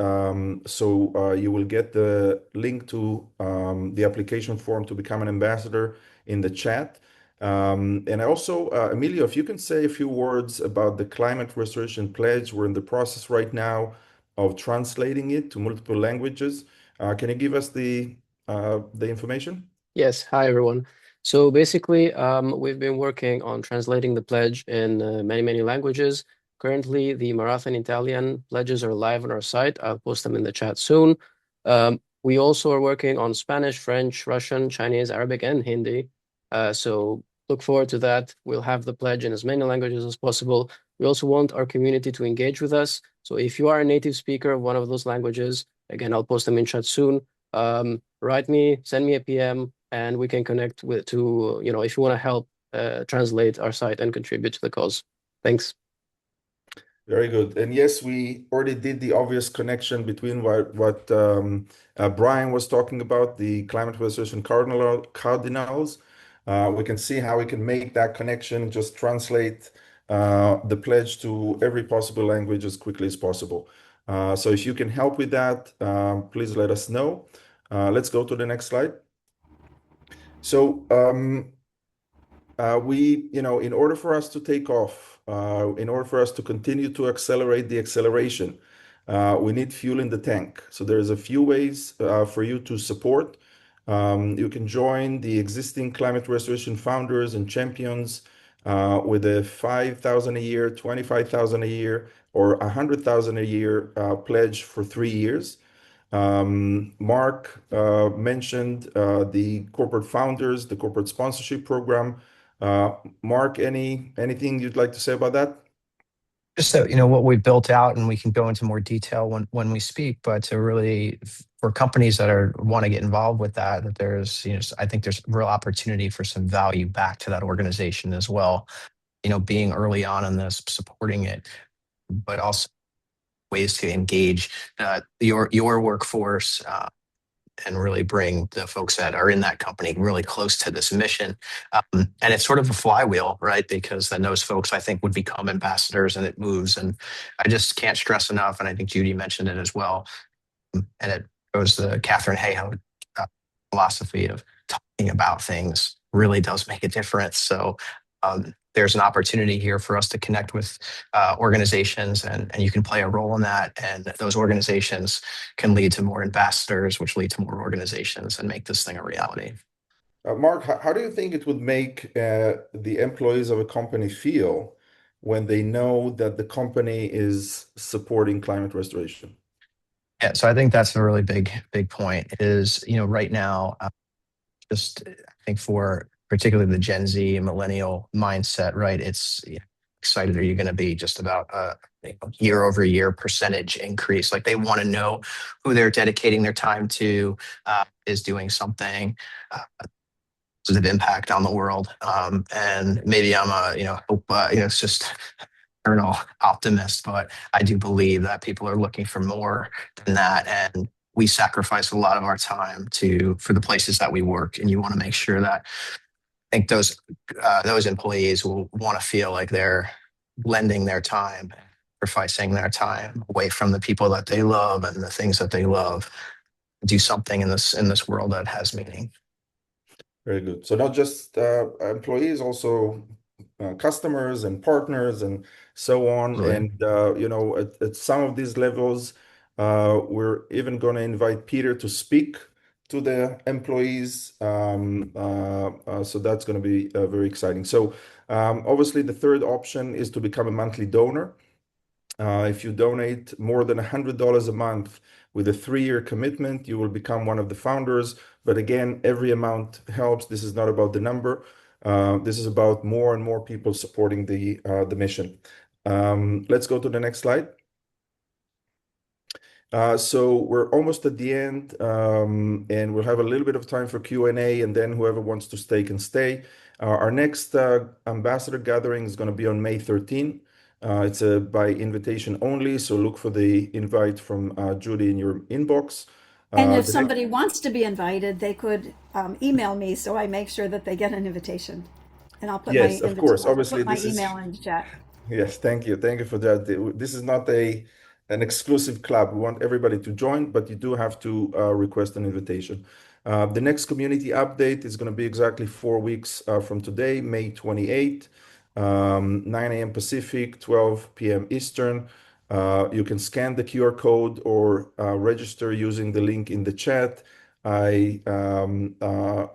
[SPEAKER 1] So you will get the link to the application form to become an ambassador in the chat. And I also, Emilio, if you can say a few words about the Climate Restoration Pledge. We're in the process right now of translating it to multiple languages. Can you give us the information?
[SPEAKER 6] Yes. Hi, everyone. So basically, we've been working on translating the pledge in many languages. Currently, the Marathon Italian pledges are live on our site. I'll post them in the chat soon. We also are working on Spanish, French, Russian, Chinese, Arabic, and Hindi. So look forward to that. We'll have the pledge in as many languages as possible. We also want our community to engage with us. So if you are a native speaker of one of those languages, again, I'll post them in chat soon. Write me, send me a PM, and we can connect with if you want to help translate our site and contribute to the cause. Thanks.
[SPEAKER 1] Very good. And yes, we already did the obvious connection between what Brian was talking about, the climate restoration cardinals. We can see how we can make that connection, just translate the pledge to every possible language as quickly as possible. So if you can help with that, please let us know. Let's go to the next slide. So in order for us to take off, in order for us to continue to accelerate the acceleration, we need fuel in the tank. So there's a few ways for you to support. You can join the existing climate restoration founders and champions with a 5,000 a year, 25,000 a year, or 100,000 a year pledge for 3 years. Mark mentioned the corporate founders, the corporate sponsorship program. Mark, anything you'd like to say about that?
[SPEAKER 4] Just so what we've built out, and we can go into more detail when we speak, but to really, for companies that want to get involved with that there's I think there's real opportunity for some value back to that organization as well, being early on in this, supporting it, but also ways to engage your workforce, and really bring the folks that are in that company really close to this mission. And it's sort of a flywheel, right? Because then those folks, I think, would become ambassadors, and it moves. And I just can't stress enough, and I think Judy mentioned it as well, and it goes to Catherine Hayhoe philosophy of talking about things really does make a difference. So there's an opportunity here for us to connect with organizations, and you can play a role in that. And those organizations can lead to more ambassadors, which lead to more organizations and make this thing a reality.
[SPEAKER 1] Mark, how do you think it would make the employees of a company feel when they know that the company is supporting climate restoration?
[SPEAKER 4] Yeah, so I think that's a really big point is, right now, just I think for particularly the Gen Z and millennial mindset, right? It's excited are you going to be just about year over year percentage increase? Like they want to know who they're dedicating their time to is doing something positive impact on the world. And maybe I'm it's just eternal optimist, but I do believe that people are looking for more than that, and we sacrifice a lot of our time for the places that we work, and you want to make sure that I think those employees will want to feel like they're lending their time, sacrificing their time away from the people that they love and the things that they love, do something in this world that has meaning.
[SPEAKER 1] Very good. So not just employees, also customers and partners and so on.
[SPEAKER 4] Right.
[SPEAKER 1] And at some of these levels, we're even going to invite Peter to speak to the employees. So that's going to be very exciting. So obviously, the third option is to become a monthly donor. If you donate more than $100 a month with a 3-year commitment, you will become one of the founders. But again, every amount helps. This is not about the number. This is about more and more people supporting the mission. Let's go to the next slide. So we're almost at the end, and we'll have a little bit of time for Q&A, and then whoever wants to stay can stay. Our next ambassador gathering is going to be on May 13. It's by invitation only, so look for the invite from Judy in your inbox.
[SPEAKER 8] And if somebody wants to be invited, they could email me so I make sure that they get an invitation. And I'll put
[SPEAKER 1] Yes, of course. Obviously,
[SPEAKER 8] my
[SPEAKER 1] this is
[SPEAKER 8] email in the chat.
[SPEAKER 1] Yes, thank you. Thank you for that. This is not an exclusive club. We want everybody to join, but you do have to request an invitation. The next community update is going to be exactly 4 weeks from today, May 28th, 9 a.m. Pacific, 12 p.m. Eastern. You can scan the QR code or register using the link in the chat. I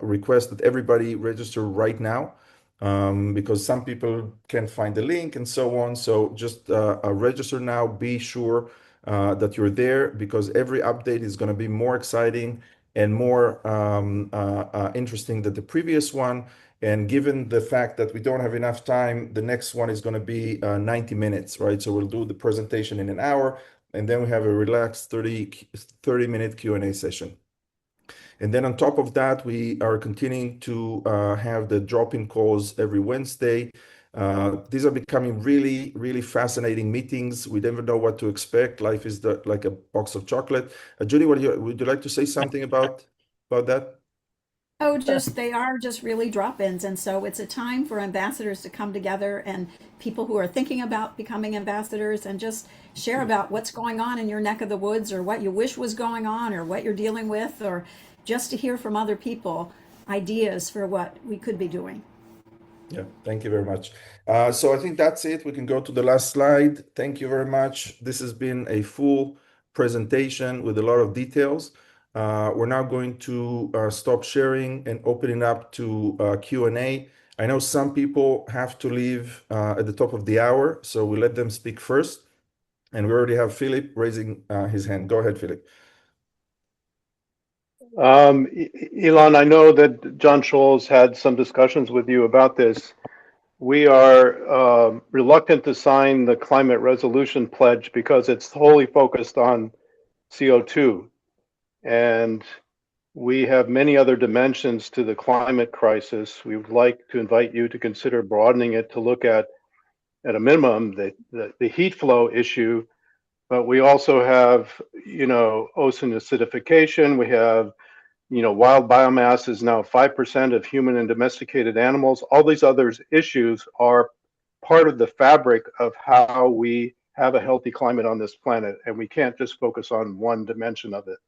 [SPEAKER 1] request that everybody register right now. Because some people can't find the link and so on. So just register now. Be sure that you're there, because every update is going to be more exciting and more interesting than the previous one. And given the fact that we don't have enough time, the next one is going to be 90 minutes, right? So we'll do the presentation in an hour, and then we have a relaxed 30-minute Q&A session. And then on top of that, we are continuing to have the drop-in calls every Wednesday. These are becoming really, really fascinating meetings. We never know what to expect. Life is like a box of chocolate. Judy, would you like to say something about that?
[SPEAKER 8] Oh, they are just really drop-ins. And so it's a time for ambassadors to come together and people who are thinking about becoming ambassadors and just share about what's going on in your neck of the woods or what you wish was going on or what you're dealing with, or just to hear from other people ideas for what we could be doing.
[SPEAKER 1] Yeah, thank you very much. So I think that's it. We can go to the last slide. Thank you very much. This has been a full presentation with a lot of details. We're now going to stop sharing and opening up to Q&A. I know some people have to leave at the top of the hour, so we let them speak first. And we already have Philip raising his hand. Go ahead, Philip.
[SPEAKER 21] Elon, I know that John Scholes had some discussions with you about this. We are reluctant to sign the climate resolution pledge because it's wholly focused on CO2. And we have many other dimensions to the climate crisis. We would like to invite you to consider broadening it to look at a minimum, the heat flow issue. But we also have, ocean acidification. We have, wild biomass is now 5% of human and domesticated animals. All these other issues are part of the fabric of how we have a healthy climate on this planet, and we can't just focus on one dimension of it.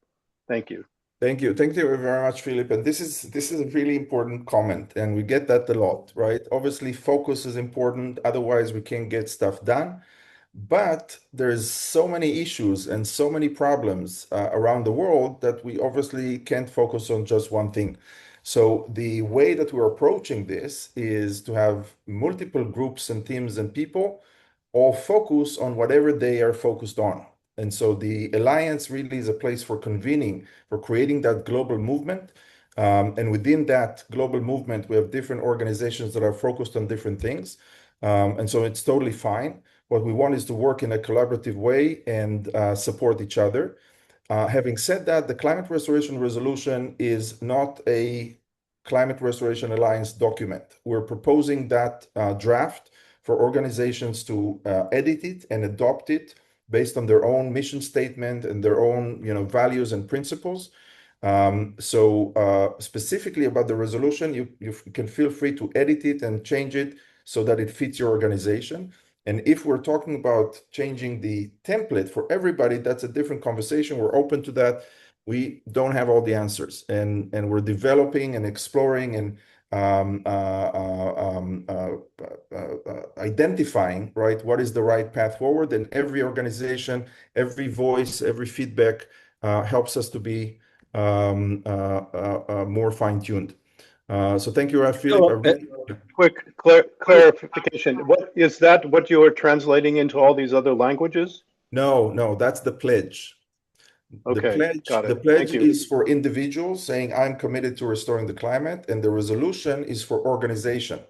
[SPEAKER 21] Thank you.
[SPEAKER 1] Thank you. Thank you very much, Philip. And this is a really important comment, and we get that a lot, right? Obviously, focus is important. Otherwise, we can't get stuff done. But there's so many issues and so many problems around the world that we obviously can't focus on just one thing. So the way that we're approaching this is to have multiple groups and teams and people all focus on whatever they are focused on. And so the Alliance really is a place for convening, for creating that global movement. And within that global movement, we have different organizations that are focused on different things. And so it's totally fine. What we want is to work in a collaborative way and support each other. Having said that, the Climate Restoration Resolution is not a Climate Restoration Alliance document. We're proposing that draft for organizations to edit it and adopt it based on their own mission statement and their own values and principles. So specifically about the resolution, you can feel free to edit it and change it so that it fits your organization. And if we're talking about changing the template for everybody, that's a different conversation. We're open to that. We don't have all the answers, and we're developing and exploring and identifying, right, what is the right path forward. And every organization, every voice, every feedback helps us to be more fine-tuned. So thank you, Philip.
[SPEAKER 21] Quick clarification. What is that? What you are translating into all these other languages?
[SPEAKER 1] No, that's the pledge.
[SPEAKER 21] Okay, got it.
[SPEAKER 1] The pledge is for individuals saying, I'm committed to restoring the climate, and the resolution is for organization.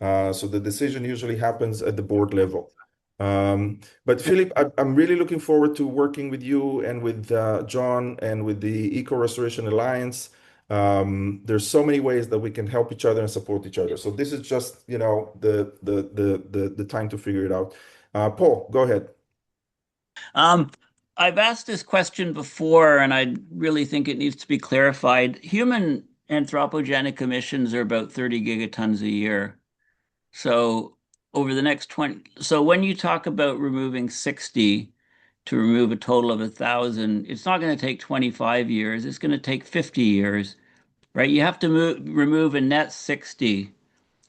[SPEAKER 1] So the decision usually happens at the board level. But Philip, I'm really looking forward to working with you and with John and with the Eco Restoration Alliance. There's so many ways that we can help each other and support each other. So this is just, the time to figure it out. Paul, go ahead.
[SPEAKER 7] I've asked this question before, and I really think it needs to be clarified. Human anthropogenic emissions are about 30 gigatons a year. So over the next 20, so when you talk about removing 60 to remove a total of 1,000, it's not going to take 25 years. It's going to take 50 years, right? You have to remove a net 60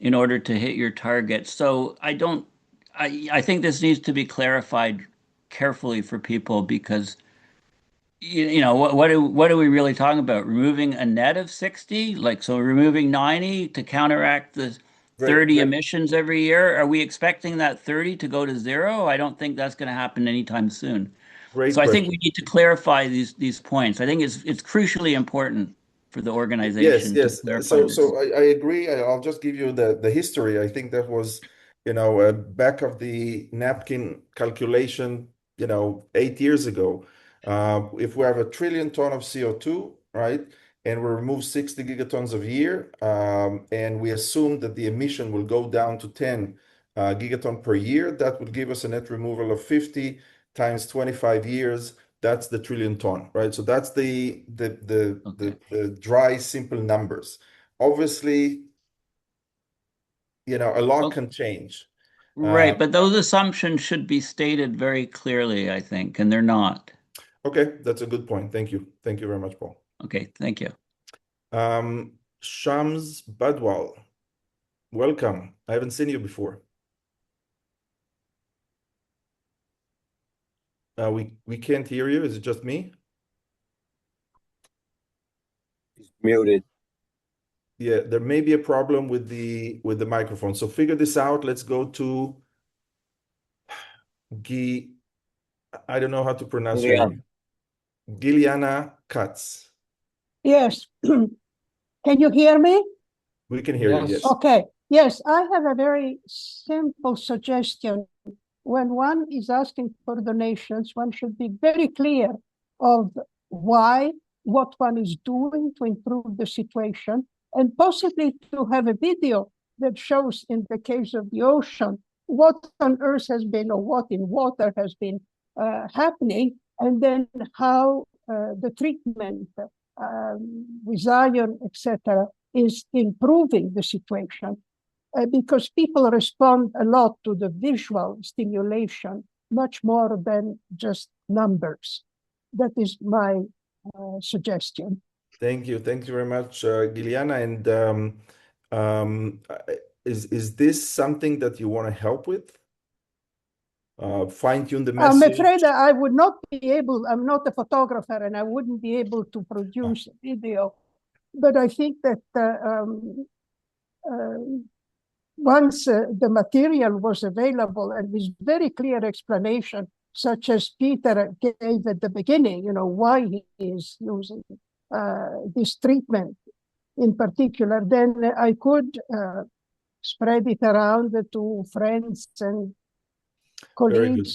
[SPEAKER 7] in order to hit your target. So I think this needs to be clarified carefully for people, because what are we really talking about? Removing a net of 60, so removing 90 to counteract the 30 emissions every year. Are we expecting that 30 to go to zero? I don't think that's going to happen anytime soon. I think we need to clarify these points. I think it's crucially important for the
[SPEAKER 1] Yes,
[SPEAKER 7] organization to
[SPEAKER 1] yes.
[SPEAKER 7] clarify
[SPEAKER 1] So,
[SPEAKER 7] this.
[SPEAKER 1] I agree. I'll just give you the history. I think that was, back of the napkin calculation, 8 years ago. If we have a trillion ton of CO2, right, and we remove 60 gigatons a year, and we assume that the emission will go down to 10 gigaton per year, that will give us a net removal of 50 times 25 years. That's the trillion ton, right? So that's the dry, simple numbers. Obviously, a lot can change.
[SPEAKER 7] Right, but those assumptions should be stated very clearly, I think, and they're not.
[SPEAKER 1] Okay, that's a good point. Thank you. Thank you very much, Paul.
[SPEAKER 7] Okay, thank you.
[SPEAKER 1] Shams Badwal, welcome. I haven't seen you before. We can't hear you. Is it just me?
[SPEAKER 2] Muted.
[SPEAKER 1] Yeah, there may be a problem with the microphone. So figure this out. Let's go to I don't know how to pronounce your name. Giliana Katz.
[SPEAKER 9] Yes. Can you hear me?
[SPEAKER 1] We can hear you, yes.
[SPEAKER 9] Okay. Yes, I have a very simple suggestion. When one is asking for donations, one should be very clear of why, what one is doing to improve the situation, and possibly to have a video that shows, in the case of the ocean, what on earth has been or what in water has been happening, and then how the treatment with iron, etc., is improving the situation. Because people respond a lot to the visual stimulation, much more than just numbers. That is my suggestion.
[SPEAKER 1] Thank you. Thank you very much, Giliana. And is this something that you want to help with? Fine-tune the
[SPEAKER 9] I'm
[SPEAKER 1] message?
[SPEAKER 9] afraid I would not be able, I'm not a photographer, and I wouldn't be able to produce a video. But I think that once the material was available and with very clear explanation, such as Peter gave at the beginning, why he is using this treatment in particular, then I could spread it around to friends and colleagues.
[SPEAKER 1] Very good.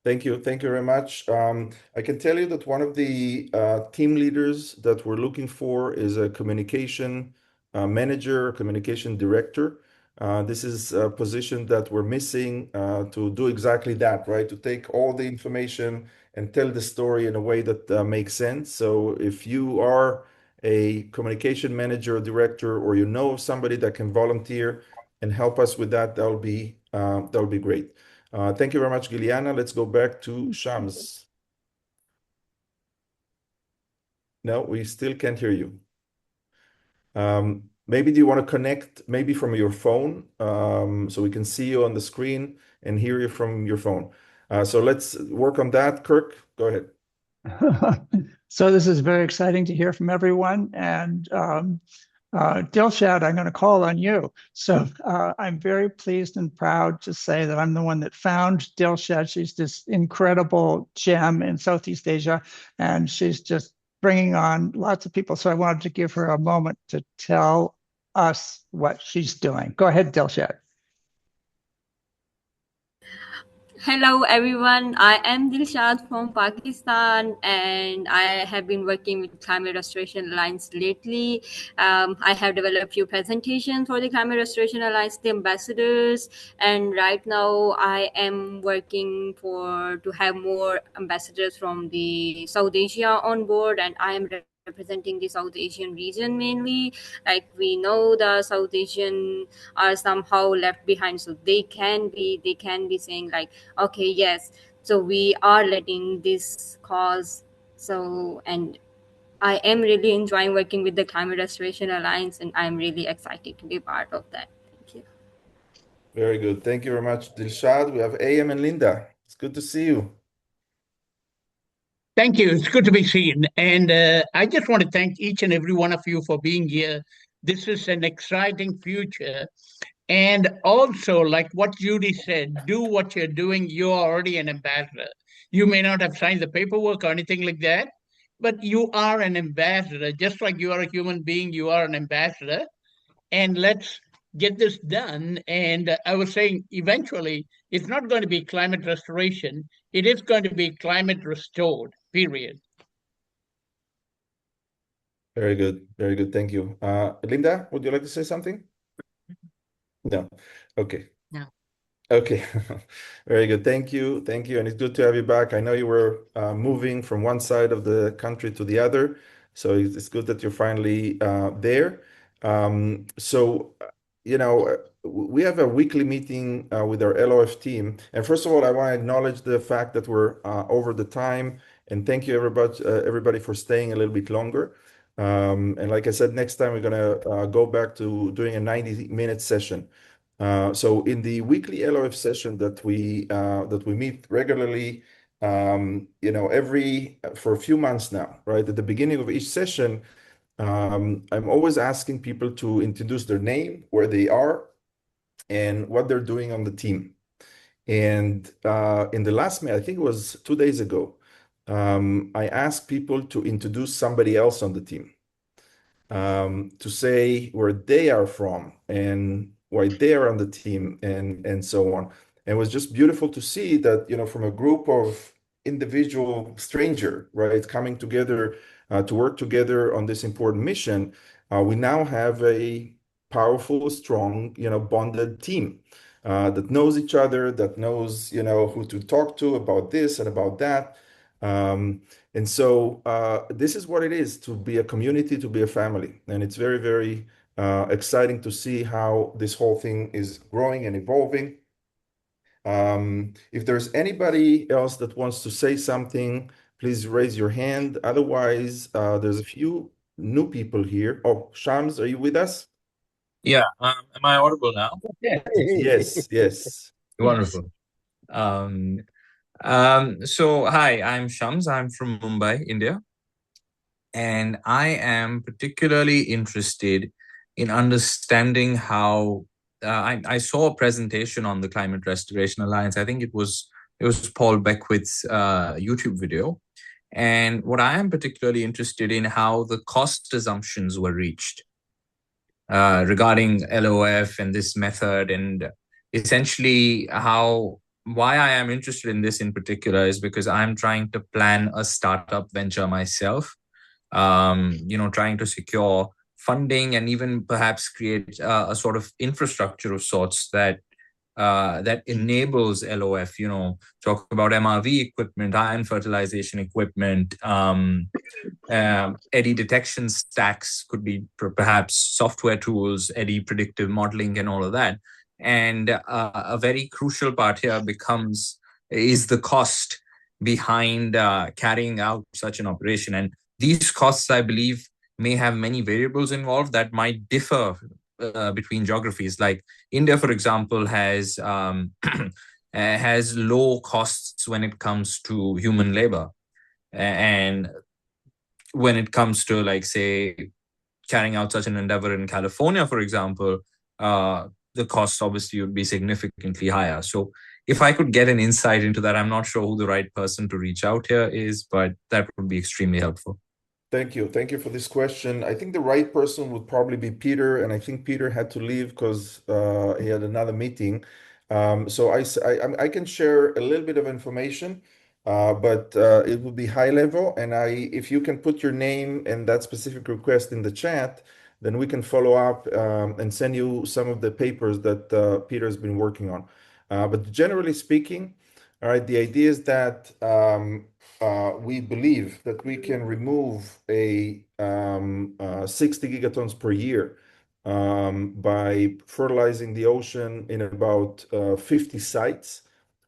[SPEAKER 1] Thank you. Thank you very much. I can tell you that one of the team leaders that we're looking for is a communication manager, communication director. This is a position that we're missing to do exactly that, right? To take all the information and tell the story in a way that makes sense. So if you are a communication manager or director, or you know somebody that can volunteer and help us with that, that'll be great. Thank you very much, Giliana. Let's go back to Shams. No, we still can't hear you. Maybe do you want to connect maybe from your phone so we can see you on the screen and hear you from your phone? So let's work on that. Kirk, go ahead.
[SPEAKER 17] So this is very exciting to hear from everyone. And Dilshad, I'm going to call on you. So I'm very pleased and proud to say that I'm the one that found Dilshad. She's this incredible gem in Southeast Asia, and she's just bringing on lots of people. So I wanted to give her a moment to tell us what she's doing. Go ahead, Dilshad.
[SPEAKER 10] Hello everyone, I am Dilshad from Pakistan, and I have been working with Climate Restoration Alliance lately. I have developed a few presentations for the Climate Restoration Alliance, the ambassadors, and right now I am working to have more ambassadors from the South Asia on board, and I am representing the South Asian region mainly. Like we know the South Asian are somehow left behind, so they can be saying like, okay, yes, so we are letting this cause. So, and I am really enjoying working with the Climate Restoration Alliance, and I'm really excited to be part of that. Thank you.
[SPEAKER 1] Very good. Thank you very much, Dilshad. We have AM and Linda. It's good to see you.
[SPEAKER 23] Thank you. It's good to be seen. And I just want to thank each and every one of you for being here. This is an exciting future. And also, like what Judy said, do what you're doing. You're already an ambassador. You may not have signed the paperwork or anything like that, but you are an ambassador. Just like you are a human being, you are an ambassador. And let's get this done. And I was saying, eventually, it's not going to be climate restoration. It is going to be climate restored, period.
[SPEAKER 1] Very good. Very good. Thank you. Linda, would you like to say something? No. Okay.
[SPEAKER 10] No.
[SPEAKER 1] Okay. Very good. Thank you. Thank you. And it's good to have you back. I know you were moving from one side of the country to the other. So it's good that you're finally there. So, we have a weekly meeting with our LOF team. And first of all, I want to acknowledge the fact that we're over the time. And thank you, everybody for staying a little bit longer. And like I said, next time we're going to go back to doing a 90-minute session. So in the weekly LOF session that we meet regularly, for a few months now, right? At the beginning of each session, I'm always asking people to introduce their name, where they are, and what they're doing on the team. And in the last meeting, I think it was 2 days ago, I asked people to introduce somebody else on the team, to say where they are from and why they are on the team and so on. And it was just beautiful to see that, from a group of individual stranger, right, coming together to work together on this important mission, we now have a powerful, strong, bonded team that knows each other, that knows, who to talk to about this and about that. And so this is what it is to be a community, to be a family. And it's very, very exciting to see how this whole thing is growing and evolving. If there's anybody else that wants to say something, please raise your hand. Otherwise, there's a few new people here. Oh, Shams, are you with us?
[SPEAKER 11] Yeah, am I audible now?
[SPEAKER 1] Yes, yes.
[SPEAKER 11] Wonderful. So hi, I'm Shams. I'm from Mumbai, India. And I am particularly interested in understanding how I saw a presentation on the Climate Restoration Alliance. I think it was Paul Beckwith's YouTube video. And what I am particularly interested in how the cost assumptions were reached regarding LOF and this method, and essentially why I am interested in this in particular is because I'm trying to plan a startup venture myself, trying to secure funding and even perhaps create a sort of infrastructure of sorts that enables LOF, talk about MRV equipment, ion fertilization equipment, eddy detection stacks, could be perhaps software tools, eddy predictive modeling and all of that. And a very crucial part here is the cost behind carrying out such an operation. And these costs, I believe, may have many variables involved that might differ between geographies. Like India, for example, has has low costs when it comes to human labor, and when it comes to, like, say, carrying out such an endeavor in California, for example, the costs obviously would be significantly higher. So if I could get an insight into that, I'm not sure who the right person to reach out here is, but that would be extremely helpful.
[SPEAKER 1] Thank you. Thank you for this question. I think the right person would probably be Peter, and I think Peter had to leave because he had another meeting. So I can share a little bit of information, but it will be high level. And if you can put your name and that specific request in the chat, then we can follow up and send you some of the papers that Peter has been working on. But generally speaking, all right, the idea is that we believe that we can remove 60 gigatons per year by fertilizing the ocean in about 50 sites,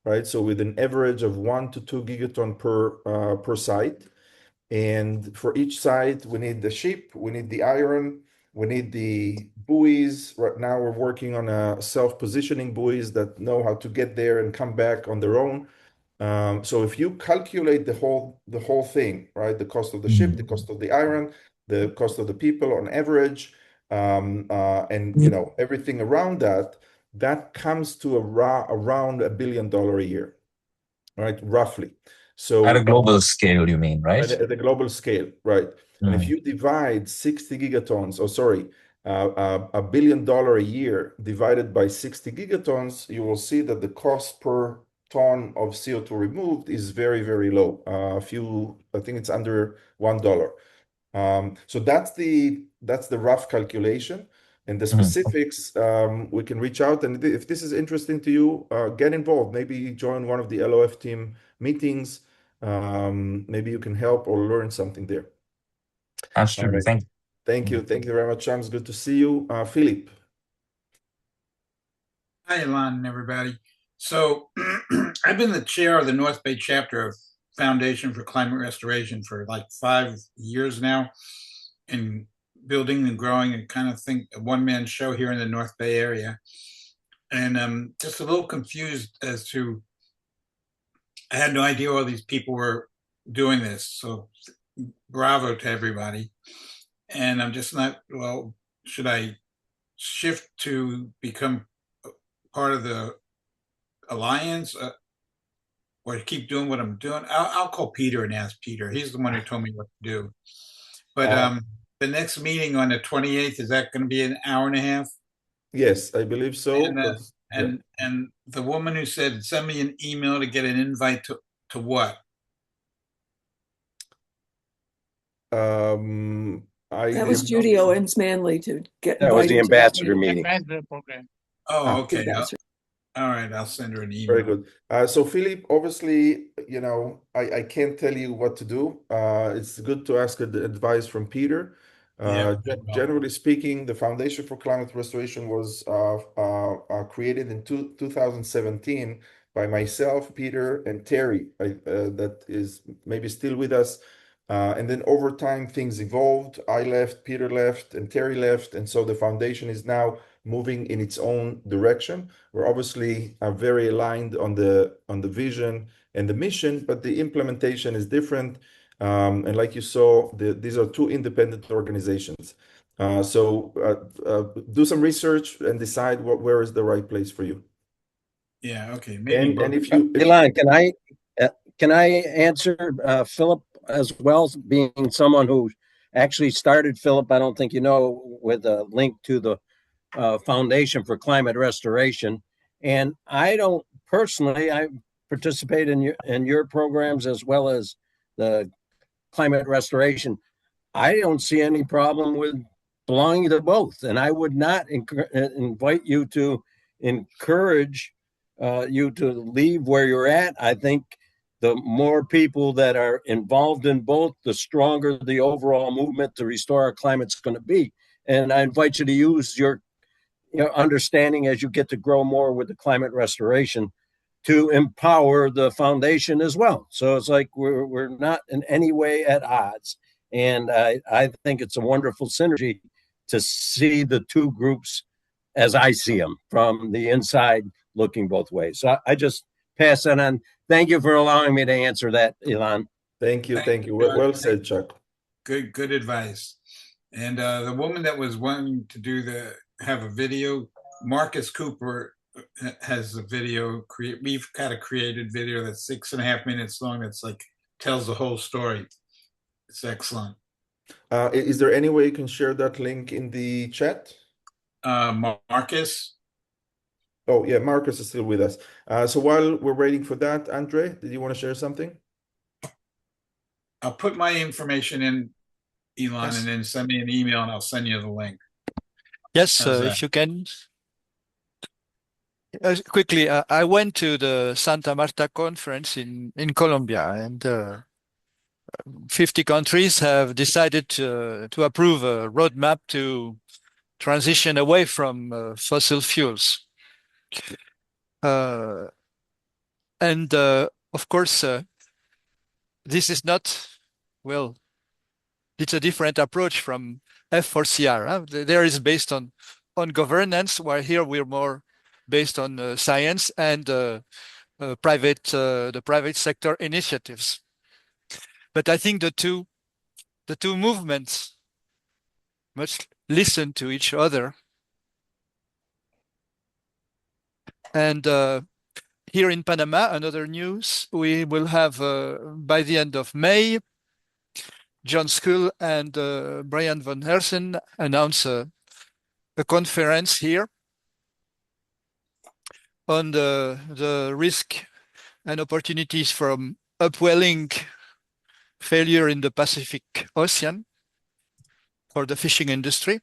[SPEAKER 1] right? So with an average of 1 to 2 gigaton per site. And for each site, we need the ship, we need the iron, we need the buoys. Right now, we're working on a self-positioning buoys that know how to get there and come back on their own. So if you calculate the whole thing, right, the cost of the ship, the cost of the iron, the cost of the people on average, and everything around that, that comes to around $1 billion a year, right, roughly. So
[SPEAKER 11] at a global scale, you mean, right?
[SPEAKER 1] at a global scale, right? And if
[SPEAKER 11] Mm.
[SPEAKER 1] you divide 60 gigatons, or sorry, $1 billion a year divided by 60 gigatons, you will see that the cost per ton of CO2 removed is very, very low. I think it's under $1. So that's the rough calculation. And the specifics, we can reach out. And if this is interesting to you, get involved. Maybe join one of the LOF team meetings. Maybe you can help or learn something there.
[SPEAKER 11] Absolutely.
[SPEAKER 1] All right. Thank you. Thank you very much, Shams. Good to see you. Philip.
[SPEAKER 14] Hi, Ilan and everybody. So I've been the chair of the North Bay chapter of Foundation for Climate Restoration for like 5 years now, and building and growing and kind of think a one-man show here in the North Bay area. And I'm just a little confused as to, I had no idea all these people were doing this. So bravo to everybody. And I'm just not, well, should I shift to become part of the alliance or keep doing what I'm doing? I'll call Peter and ask Peter. He's the one who told me what to do. But the next meeting on the 28th, is that going to be an hour and a half?
[SPEAKER 1] Yes, I believe so.
[SPEAKER 14] And the woman who said, send me an email to get an invite to what?
[SPEAKER 15] That was Judy Owens Manley to get
[SPEAKER 2] That was the
[SPEAKER 15] invited to
[SPEAKER 2] ambassador meeting.
[SPEAKER 14] Ambassador program. Oh, okay. All right, I'll send her an email.
[SPEAKER 1] Very good. So Philip, obviously, I can't tell you what to do. It's good to ask advice from Peter. Generally speaking, the Foundation for Climate Restoration was created in 2017 by myself, Peter, and Terry, that is maybe still with us. And then over time, things evolved. I left, Peter left, and Terry left. And so the foundation is now moving in its own direction. We're obviously very aligned on the vision and the mission, but the implementation is different. And like you saw, these are two independent organizations. So do some research and decide where is the right place for you.
[SPEAKER 14] Yeah. Okay. Maybe.
[SPEAKER 1] And if you,
[SPEAKER 2] Ilan, can I answer Philip as well, being someone who actually started Philip, I don't think you know, with a link to the Foundation for Climate Restoration. And I don't personally, I participate in your programs as well as the climate restoration. I don't see any problem with belonging to both. And I would not invite you to encourage you to leave where you're at. I think the more people that are involved in both, the stronger the overall movement to restore our climate's going to be. And I invite you to use your understanding as you get to grow more with the climate restoration to empower the foundation as well. So it's like we're not in any way at odds. And I think it's a wonderful synergy to see the two groups as I see them from the inside looking both ways. So I just pass that on. Thank you for allowing me to answer that, Ilan.
[SPEAKER 1] Thank you. Thank you. Well said, Chuck.
[SPEAKER 14] Good advice. And the woman that was wanting to have a video, Marcus Cooper has a video. We've got a created video that's 6.5 minutes long. That's like tells the whole story. It's excellent.
[SPEAKER 1] Is there any way you can share that link in the chat?
[SPEAKER 14] Marcus?
[SPEAKER 1] Oh, yeah, Marcus is still with us. So while we're waiting for that, Andre, did you want to share something?
[SPEAKER 14] I'll put my information in, Ilan, and then send me an email and I'll send you the link.
[SPEAKER 16] Yes, if you can. Quickly, I went to the Santa Marta conference in Colombia, and 50 countries have decided to approve a roadmap to transition away from fossil fuels. And of course, this is not, well, it's a different approach from F4CR. There is based on governance, while here we're more based on science and the private sector initiatives. But I think the two movements must listen to each other. And here in Panama, another news, we will have, by the end of May, John Skull and Brian von Hersen announce a conference here on the risk and opportunities from upwelling failure in the Pacific Ocean for the fishing industry,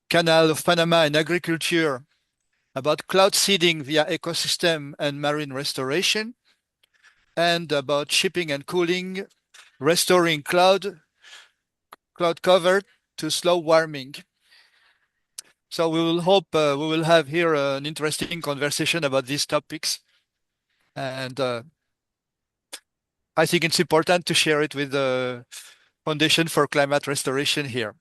[SPEAKER 16] Canal of Panama and agriculture, about cloud seeding via ecosystem and marine restoration, and about shipping and cooling, restoring cloud cover to slow warming. So we will hope we will have here an interesting conversation about these topics. And I think it's important to share it with the Foundation for Climate Restoration here.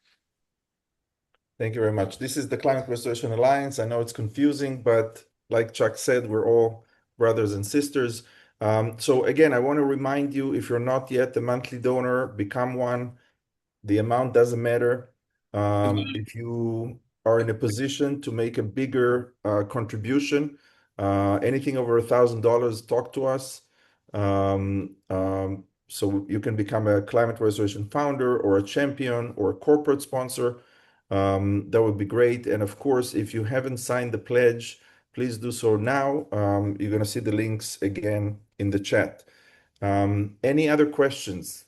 [SPEAKER 1] Thank you very much. This is the Climate Restoration Alliance. I know it's confusing, but like Chuck said, we're all brothers and sisters. So again, I want to remind you, if you're not yet a monthly donor, become one. The amount doesn't matter. If you are in a position to make a bigger contribution, anything over $1,000, talk to us. So you can become a Climate Restoration founder or a champion or a corporate sponsor. That would be great. And of course, if you haven't signed the pledge, please do so now. You're going to see the links again in the chat. Any other questions?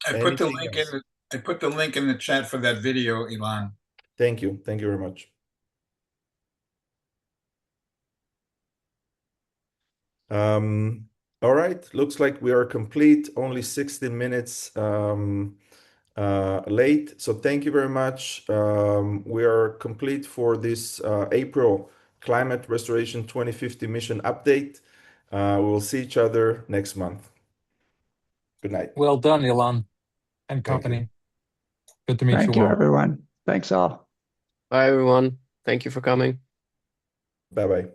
[SPEAKER 14] I put the link in the chat for that video, Ilan.
[SPEAKER 1] Thank you. Thank you very much. All right. Looks like we are complete. Only 16 minutes late. So thank you very much. We are complete for this April Climate Restoration 2050 mission update. We will see each other next month. Good night.
[SPEAKER 22] Well done, Ilan and company. Good to meet you all.
[SPEAKER 17] Thank you, everyone. Thanks all.
[SPEAKER 6] Bye, everyone. Thank you for coming.
[SPEAKER 1] Bye-bye.